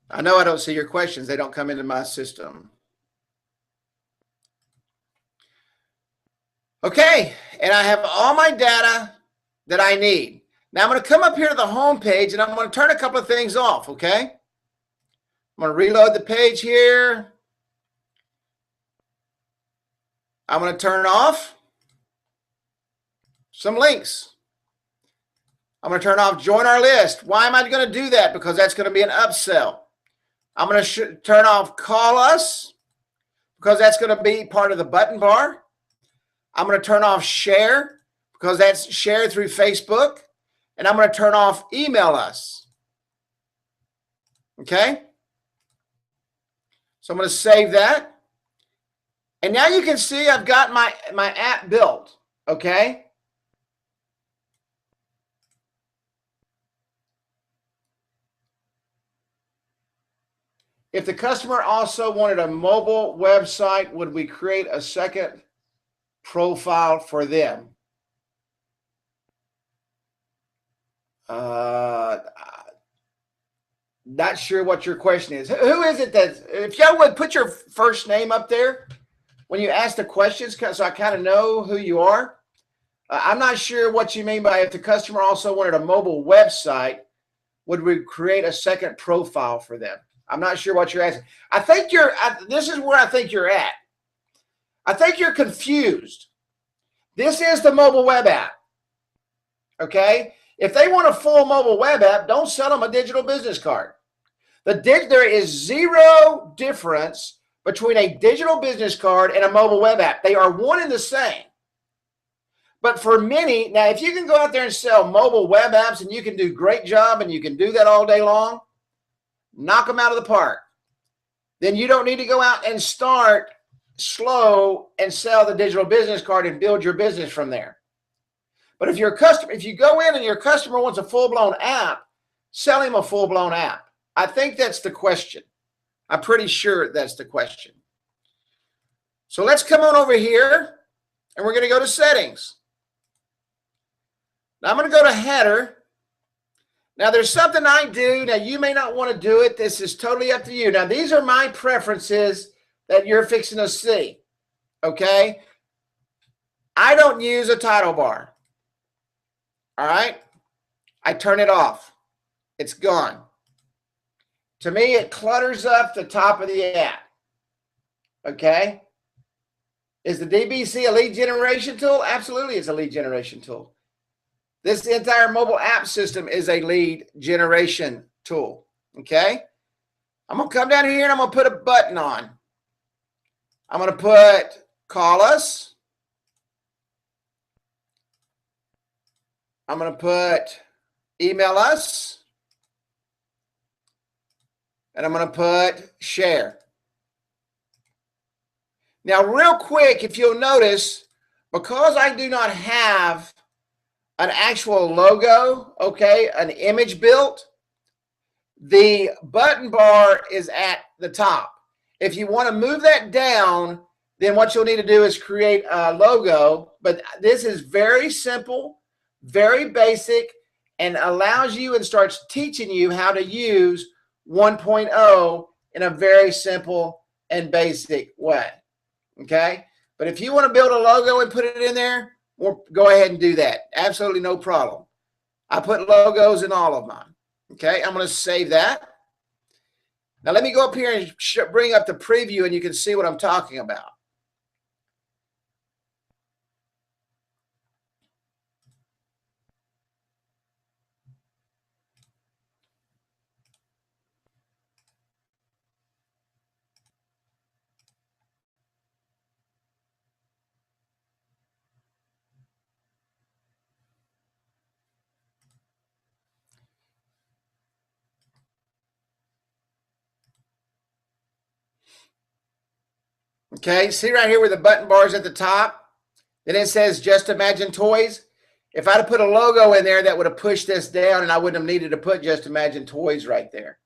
I know I don't see your questions. They don't come into my system. Okay, and I have all my data that I need. Now I'm going to come up here to the home page and I'm going to turn a couple of things off, okay? I'm going to reload the page here. I'm going to turn off some links. I'm going to turn off join our list. Why am I going to do that? Because that's going to be an upsell. I'm going to turn off call us because that's going to be part of the button bar. I'm going to turn off share because that's share through Facebook. And I'm going to turn off email us. Okay? So I'm going to save that. And now you can see I've got my app built. Okay? If the customer also wanted a mobile website, would we create a second profile for them? Not sure what your question is. Who is it that, if y'all would put your first name up there when you ask the questions, so I kind of know who you are. I'm not sure what you mean by if the customer also wanted a mobile website, would we create a second profile for them? I'm not sure what you're asking. I think this is where I think you're at. I think you're confused. This is the mobile web app. Okay? If they want a full mobile web app, don't sell them a digital business card. There is zero difference between a digital business card and a mobile web app. They are one and the same. But for many, now if you can go out there and sell mobile web apps and you can do a great job and you can do that all day long, knock them out of the park. Then you don't need to go out and start slow and sell the digital business card and build your business from there. But if you're a customer, if you go in and your customer wants a full-blown app, sell him a full-blown app. I think that's the question. I'm pretty sure that's the question. So let's come on over here and we're going to go to settings. Now I'm going to go to header. Now there's something I do. Now you may not want to do it. This is totally up to you. Now these are my preferences that you're fixing to see. Okay. I don't use a title bar. All right. I turn it off. It's gone. To me, it clutters up the top of the app. Okay. Is the DBC a lead generation tool? Absolutely, it's a lead generation tool. This entire mobile app system is a lead generation tool. Okay. I'm going to come down here and I'm going to put a button on. I'm going to put call us. I'm going to put email us. And I'm going to put share. Now, real quick, if you'll notice, because I do not have an actual logo, okay, an image built, the button bar is at the top. If you want to move that down, then what you'll need to do is create a logo. But this is very simple, very basic, and allows you and starts teaching you how to use 1.0 in a very simple and basic way. Okay. But if you want to build a logo and put it in there, well, go ahead and do that. Absolutely no problem. I put logos in all of mine. Okay. I'm going to save that. Now let me go up here and bring up the preview and you can see what I'm talking about. Okay, see right here where the button bar is at the top? Then it says Just Imagine Toys. If I'd have put a logo in there, that would have pushed this down and I wouldn't have needed to put Just Imagine Toys right there.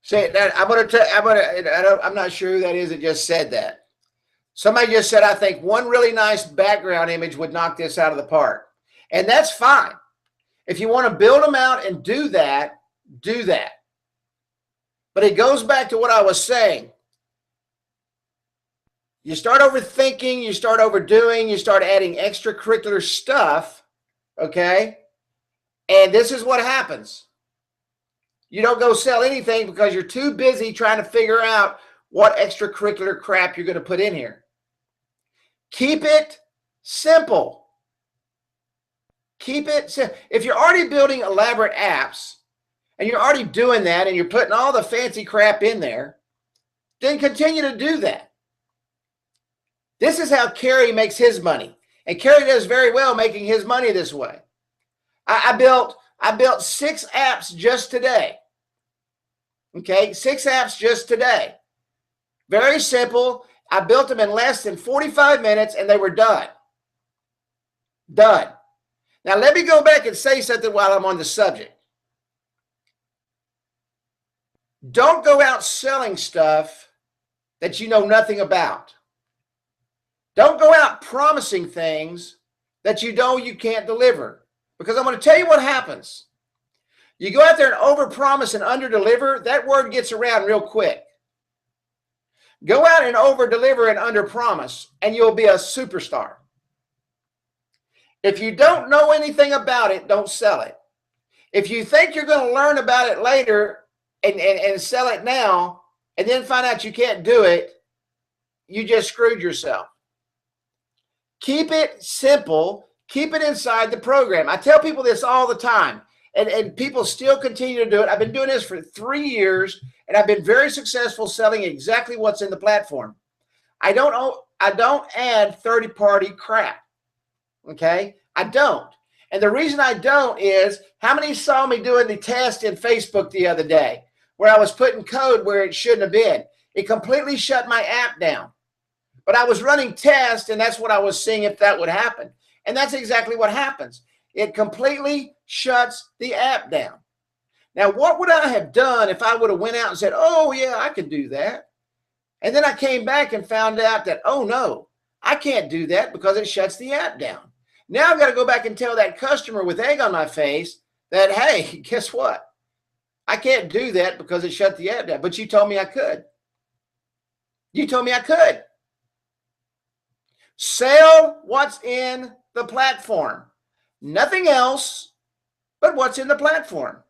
See, I'm not sure who that is that just said that. Somebody just said, I think one really nice background image would knock this out of the park. And that's fine. If you want to build them out and do that, do that. But it goes back to what I was saying. You start overthinking, you start overdoing, you start adding extracurricular stuff, okay? And this is what happens. You don't go sell anything because you're too busy trying to figure out what extracurricular crap you're going to put in here. Keep it simple. Keep it simple. If you're already building elaborate apps and you're already doing that and you're putting all the fancy crap in there, then continue to do that. This is how Kerry makes his money. And Kerry does very well making his money this way. I built 6 apps just today. Okay, 6 apps just today. Very simple. I built them in less than 45 minutes and they were done. Done. Now, let me go back and say something while I'm on the subject. Don't go out selling stuff that you know nothing about. Don't go out promising things that you know you can't deliver. Because I'm going to tell you what happens. You go out there and overpromise and underdeliver, that word gets around real quick. Go out and overdeliver and underpromise, and you'll be a superstar. If you don't know anything about it, don't sell it. If you think you're going to learn about it later and sell it now, and then find out you can't do it, you just screwed yourself. Keep it simple. Keep it inside the program. I tell people this all the time, and people still continue to do it. I've been doing this for 3 years, and I've been very successful selling exactly what's in the platform. I don't add third-party crap. Okay? I don't. And the reason I don't is, how many saw me doing the test in Facebook the other day where I was putting code where it shouldn't have been? It completely shut my app down. But I was running tests, and that's what I was seeing if that would happen. And that's exactly what happens. It completely shuts the app down. Now, what would I have done if I would have went out and said, oh, yeah, I could do that? And then I came back and found out that, oh, no, I can't do that because it shuts the app down. Now I've got to go back and tell that customer with egg on my face that, hey, guess what? I can't do that because it shut the app down. But you told me I could. You told me I could. Sell what's in the platform. Nothing else but what's in the platform.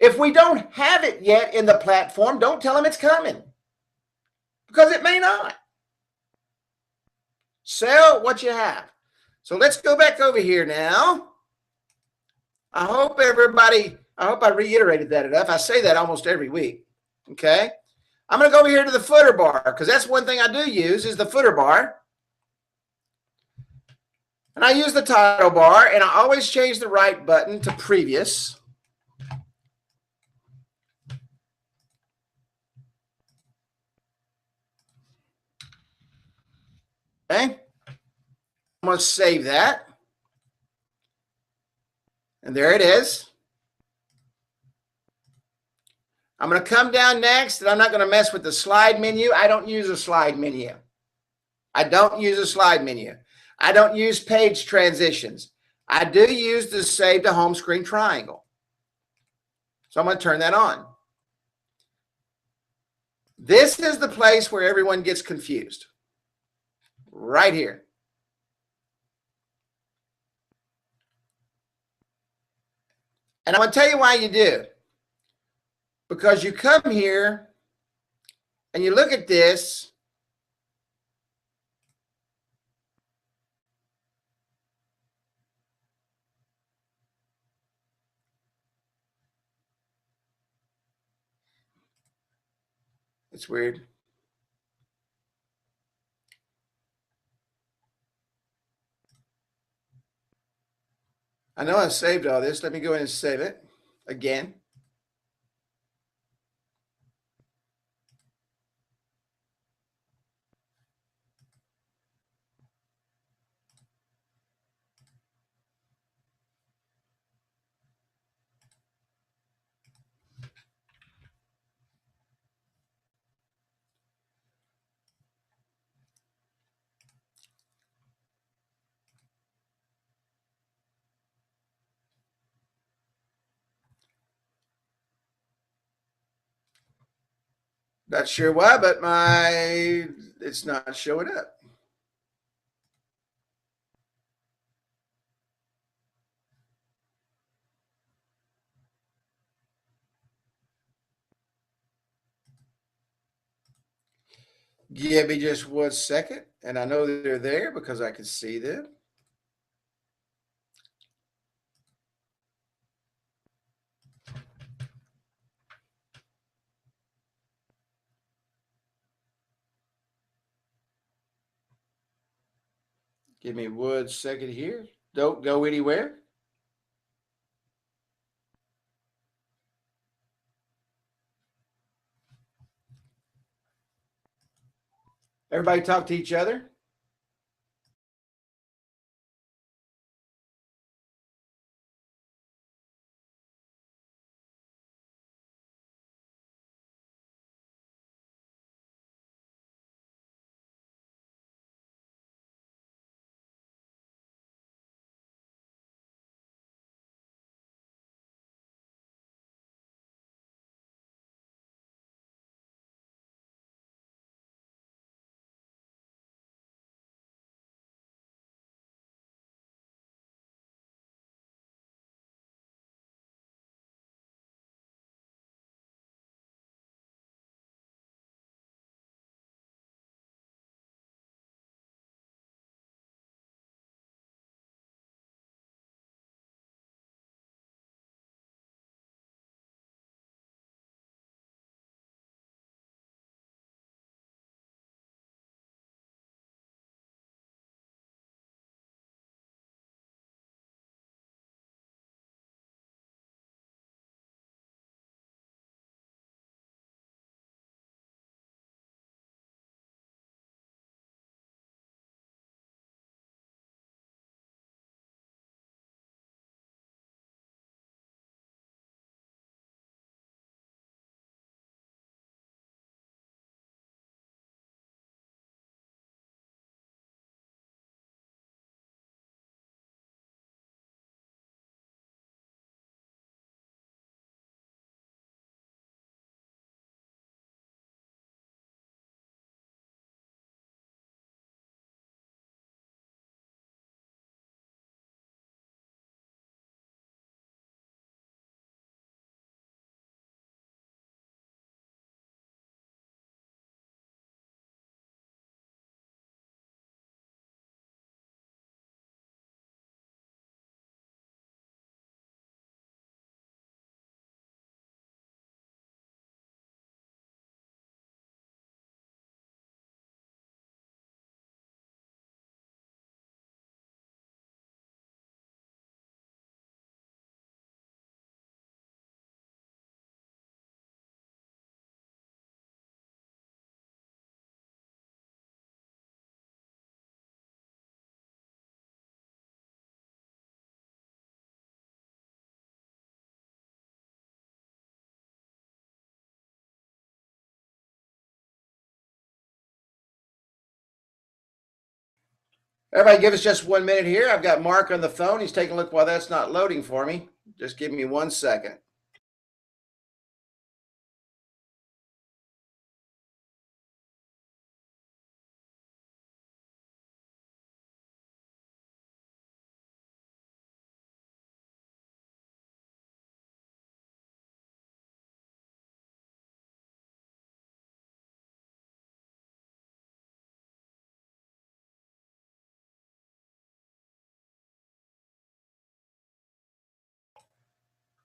If we don't have it yet in the platform, don't tell them it's coming, because it may not. Sell what you have. So let's go back over here now. I hope I reiterated that enough. I say that almost every week. Okay. I'm going to go over here to the footer bar, because that's one thing I do use is the footer bar. And I use the title bar, and I always change the right button to previous. going to save that. And there it is. I'm going to come down next, and I'm not going to mess with the slide menu. I don't use a slide menu. I don't use a slide menu. I don't use page transitions. I do use the save to home screen triangle. So I'm going to turn that on. This is the place where everyone gets confused. Right here. And I'm going to tell you why you do. Because you come here and you look at this. It's weird. I know I saved all this. Let me go in and save it again. Not sure why, but it's not showing up. Give me just 1 second, and I know that they're there because I can see them. Give me 1 second here. Don't go anywhere. Everybody talk to each other. Everybody give us just 1 minute here. I've got Mark on the phone. He's taking a look while that's not loading for me. Just give me 1 second.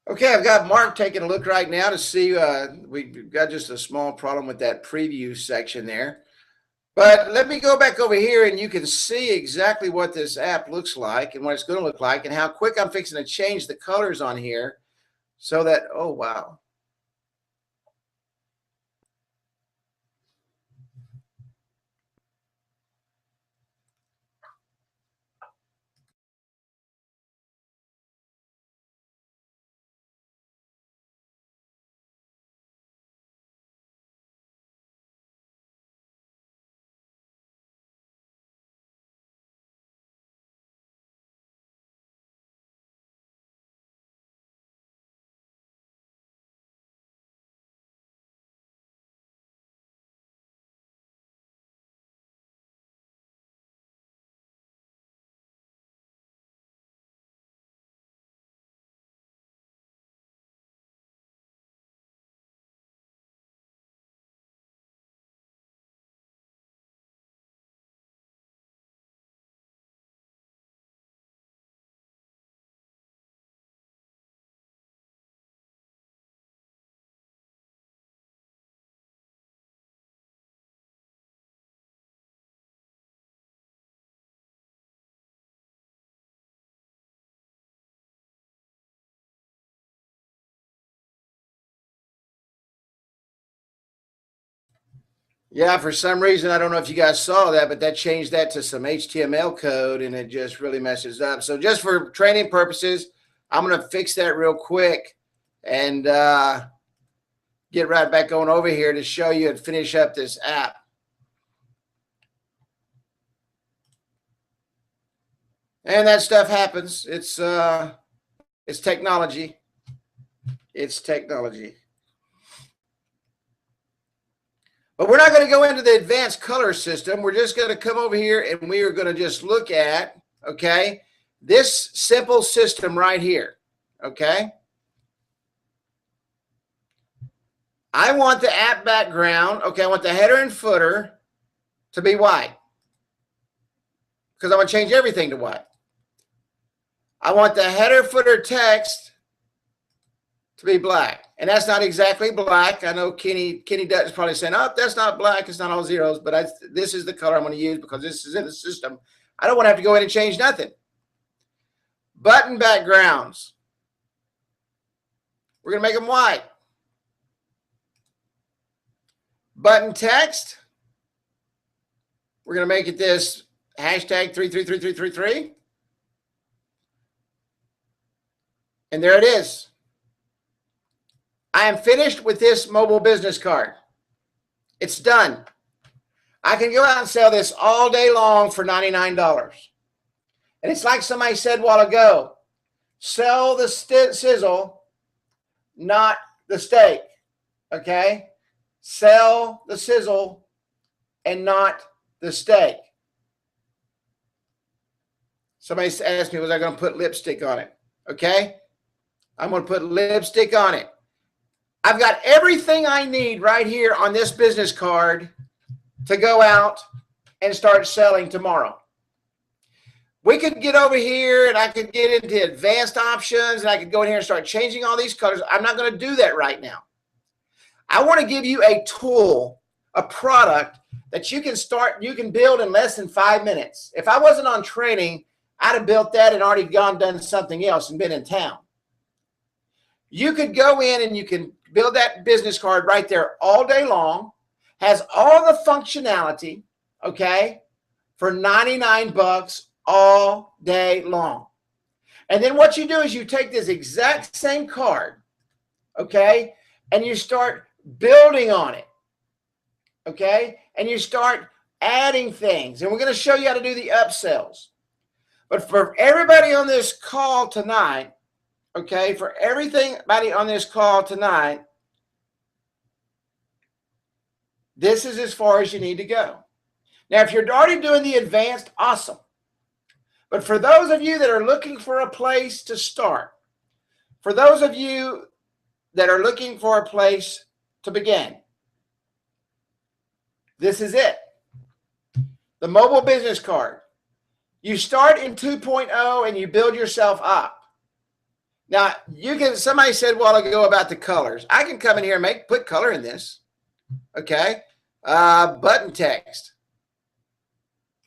Okay, I've got Mark taking a look right now to see, we've got just a small problem with that preview section there. But let me go back over here and you can see exactly what this app looks like and what it's going to look like and how quick I'm fixing to change the colors on here so that, oh, wow. Yeah, for some reason, I don't know if you guys saw that, but that changed that to some HTML code and it just really messes up. So just for training purposes, I'm going to fix that real quick and get right back on over here to show you and finish up this app. And that stuff happens. It's technology. It's technology. But we're not going to go into the advanced color system. We're just going to come over here and we are going to just look at, okay, this simple system right here, okay? I want the app background, okay, I want the header and footer to be white because I want to change everything to white. I want the header footer text to be black. And that's not exactly black. I know Kenny Dutton is probably saying, oh, that's not black. It's not all zeros. But this is the color I'm going to use because this is in the system. I don't want to have to go in and change nothing. Button backgrounds. We're going to make them white. Button text. We're going to make it this hashtag 333333. And there it is. I am finished with this mobile business card. It's done. I can go out and sell this all day long for $99. And it's like somebody said a while ago, sell the sizzle, not the steak, okay? Sell the sizzle and not the steak. Somebody asked me, was I going to put lipstick on it? Okay? I'm going to put lipstick on it. I've got everything I need right here on this business card to go out and start selling tomorrow. We could get over here and I could get into advanced options and I could go in here and start changing all these colors. I'm not going to do that right now. I want to give you a tool, a product that you can build in less than 5 minutes. If I wasn't on training, I'd have built that and already done something else and been in town. You could go in and you can build that business card right there all day long, has all the functionality, okay, for $99 all day long. And then what you do is you take this exact same card, okay, and you start building on it, okay, and you start adding things, and we're going to show you how to do the upsells. But for everybody on this call tonight, okay, for everybody on this call tonight, this is as far as you need to go. Now, if you're already doing the advanced, awesome. But for those of you that are looking for a place to start, for those of you that are looking for a place to begin, this is it. The mobile business card. You start in 2.0 and you build yourself up. Now, somebody said a while ago about the colors. I can come in here and put color in this. Okay. Button text.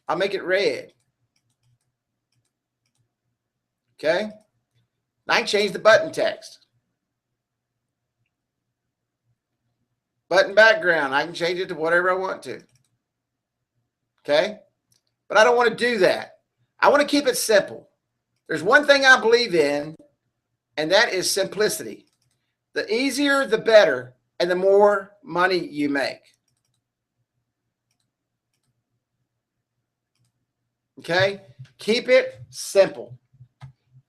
I'll make it red. Okay. I can change the button text. Button background. I can change it to whatever I want to. Okay. But I don't want to do that. I want to keep it simple. There's one thing I believe in, and that is simplicity. The easier, the better, and the more money you make. Okay? Keep it simple.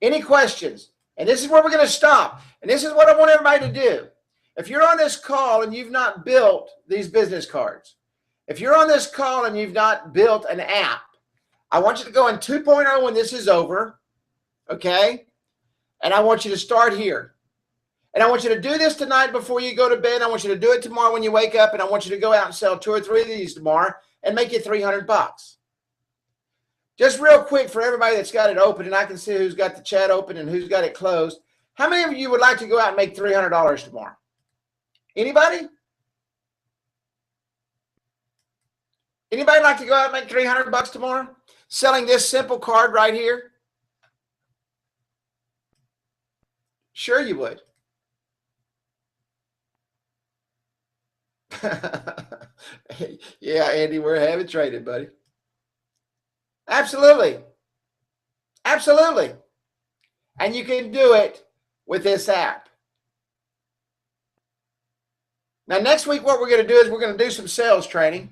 Any questions? And this is where we're going to stop. And this is what I want everybody to do. If you're on this call and you've not built these business cards, if you're on this call and you've not built an app, I want you to go in 2.0 when this is over, okay? And I want you to start here. And I want you to do this tonight before you go to bed. I want you to do it tomorrow when you wake up, and I want you to go out and sell 2 or 3 of these tomorrow and make you $300. Just real quick for everybody that's got it open, and I can see who's got the chat open and who's got it closed. How many of you would like to go out and make $300 tomorrow? Anybody? Anybody like to go out and make $300 tomorrow? Selling this simple card right here? Sure you would. Yeah, Andy, we're having traded, buddy. Absolutely. Absolutely. And you can do it with this app. Now, next week, what we're going to do is we're going to do some sales training.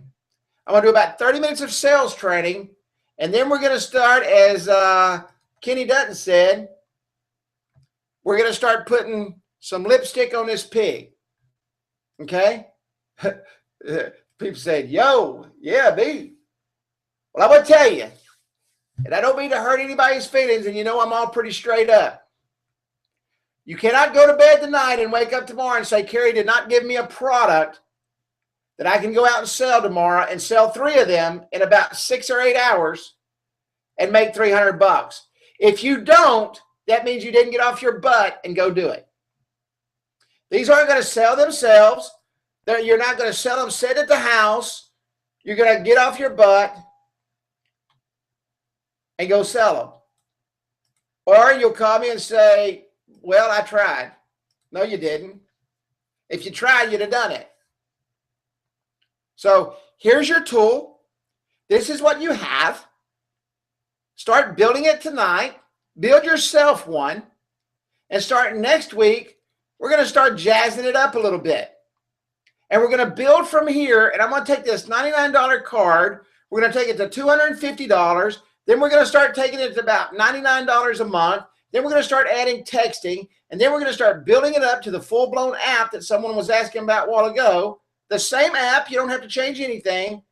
I'm going to do about 30 minutes of sales training. And then we're going to start, as Kenny Dutton said, we're going to start putting some lipstick on this pig. Okay? People said, yo, yeah, B. Well, I'm going to tell you, and I don't mean to hurt anybody's feelings, and you know I'm all pretty straight up. You cannot go to bed tonight and wake up tomorrow and say, Carrie did not give me a product that I can go out and sell tomorrow and sell 3 of them in about 6 or 8 hours and make $300. If you don't, that means you didn't get off your butt and go do it. These aren't going to sell themselves. You're not going to sell them sit at the house. You're going to get off your butt and go sell them. Or you'll call me and say, well, I tried. No, you didn't. If you tried, you'd have done it. So here's your tool. This is what you have. Start building it tonight. Build yourself one. And start next week, we're going to start jazzing it up a little bit. And we're going to build from here. And I'm going to take this $99 card. We're going to take it to $250. Then we're going to start taking it to about $99 a month. Then we're going to start adding texting. And then we're going to start building it up to the full-blown app that someone was asking about a while ago. The same app. You don't have to change anything.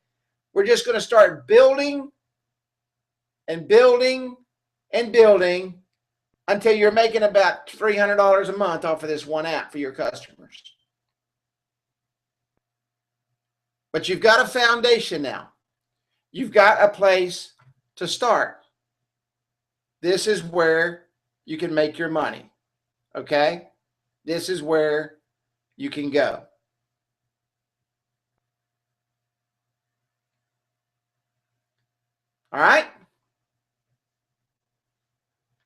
We're just going to start building and building and building until you're making about $300 a month off of this one app for your customers. But you've got a foundation now. You've got a place to start. This is where you can make your money. Okay? This is where you can go. All right?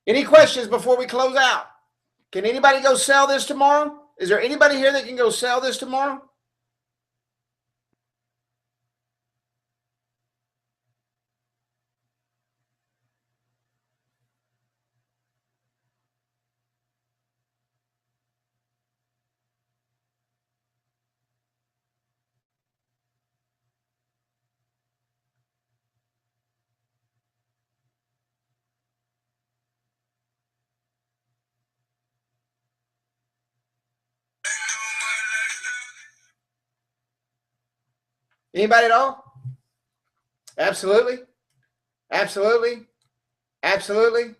Any questions before we close out? Can anybody go sell this tomorrow? Is there anybody here that can go sell this tomorrow? Anybody at all? Absolutely. Absolutely. Absolutely.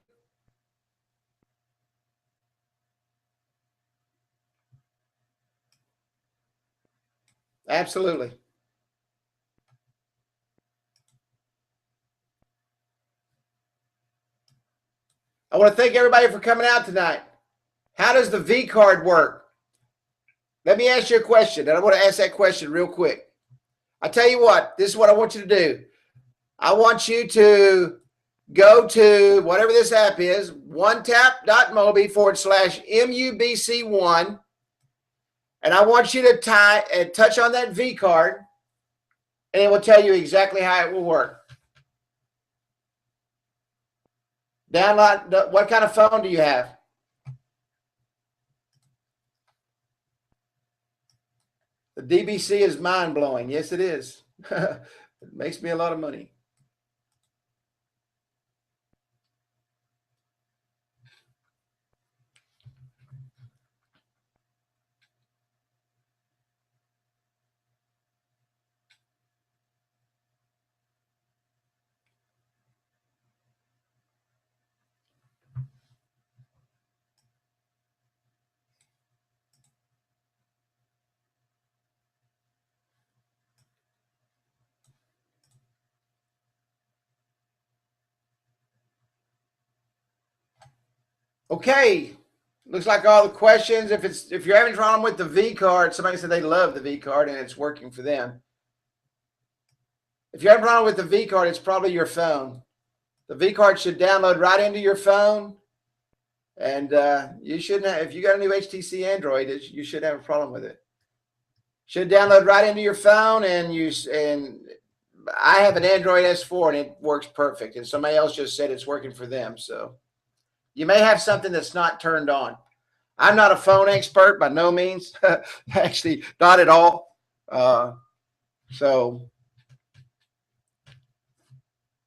Absolutely. I want to thank everybody for coming out tonight. How does the V card work? Let me ask you a question, and I want to ask that question real quick. I tell you what, this is what I want you to do. I want you to go to whatever this app is, onetap.mobi/MUBC1. And I want you to touch on that V card, and it will tell you exactly how it will work. Download, what kind of phone do you have? The DBC is mind-blowing. Yes, it is. It makes me a lot of money. Okay. Looks like all the questions. If you're having a problem with the V card, somebody said they love the V card and it's working for them. If you have a problem with the V card, it's probably your phone. The V card should download right into your phone, and you shouldn't have, if you got a new HTC Android, you should have a problem with it. Should download right into your phone, and I have an Android S4 and it works perfect. And somebody else just said it's working for them. So you may have something that's not turned on. I'm not a phone expert by no means, actually not at all. So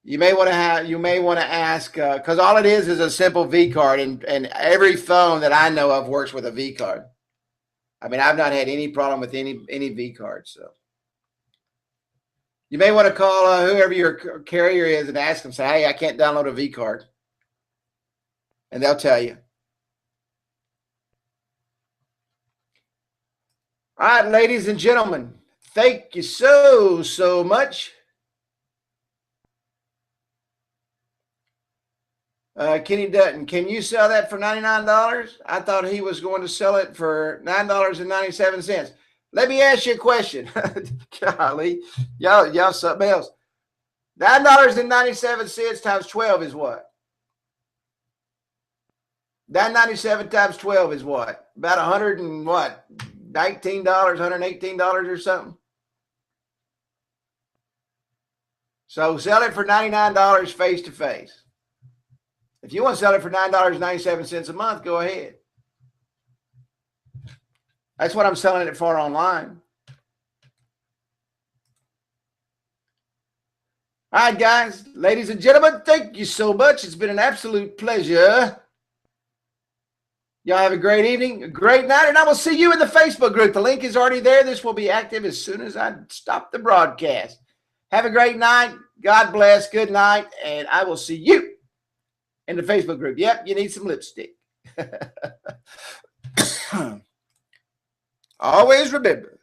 you may want to ask, because all it is a simple V card, and every phone that I know of works with a V card. I mean, I've not had any problem with any V card. So you may want to call whoever your carrier is and ask them, say, hey, I can't download a V card. And they'll tell you. All right, ladies and gentlemen, thank you so much. Kenny Dutton, can you sell that for $99? I thought he was going to sell it for $9.97. Let me ask you a question. Golly, y'all something else. $9.97 times 12 is what? $9.97 times 12 is what? About $19, $118 or something. So sell it for $99 face to face. If you want to sell it for $9.97 a month, go ahead. That's what I'm selling it for online. All right, guys, ladies and gentlemen, thank you so much. It's been an absolute pleasure. Y'all have a great evening, a great night, and I will see you in the Facebook group. The link is already there. This will be active as soon as I stop the broadcast. Have a great night. God bless. Good night, and I will see you in the Facebook group. Yep, you need some lipstick. Always remember,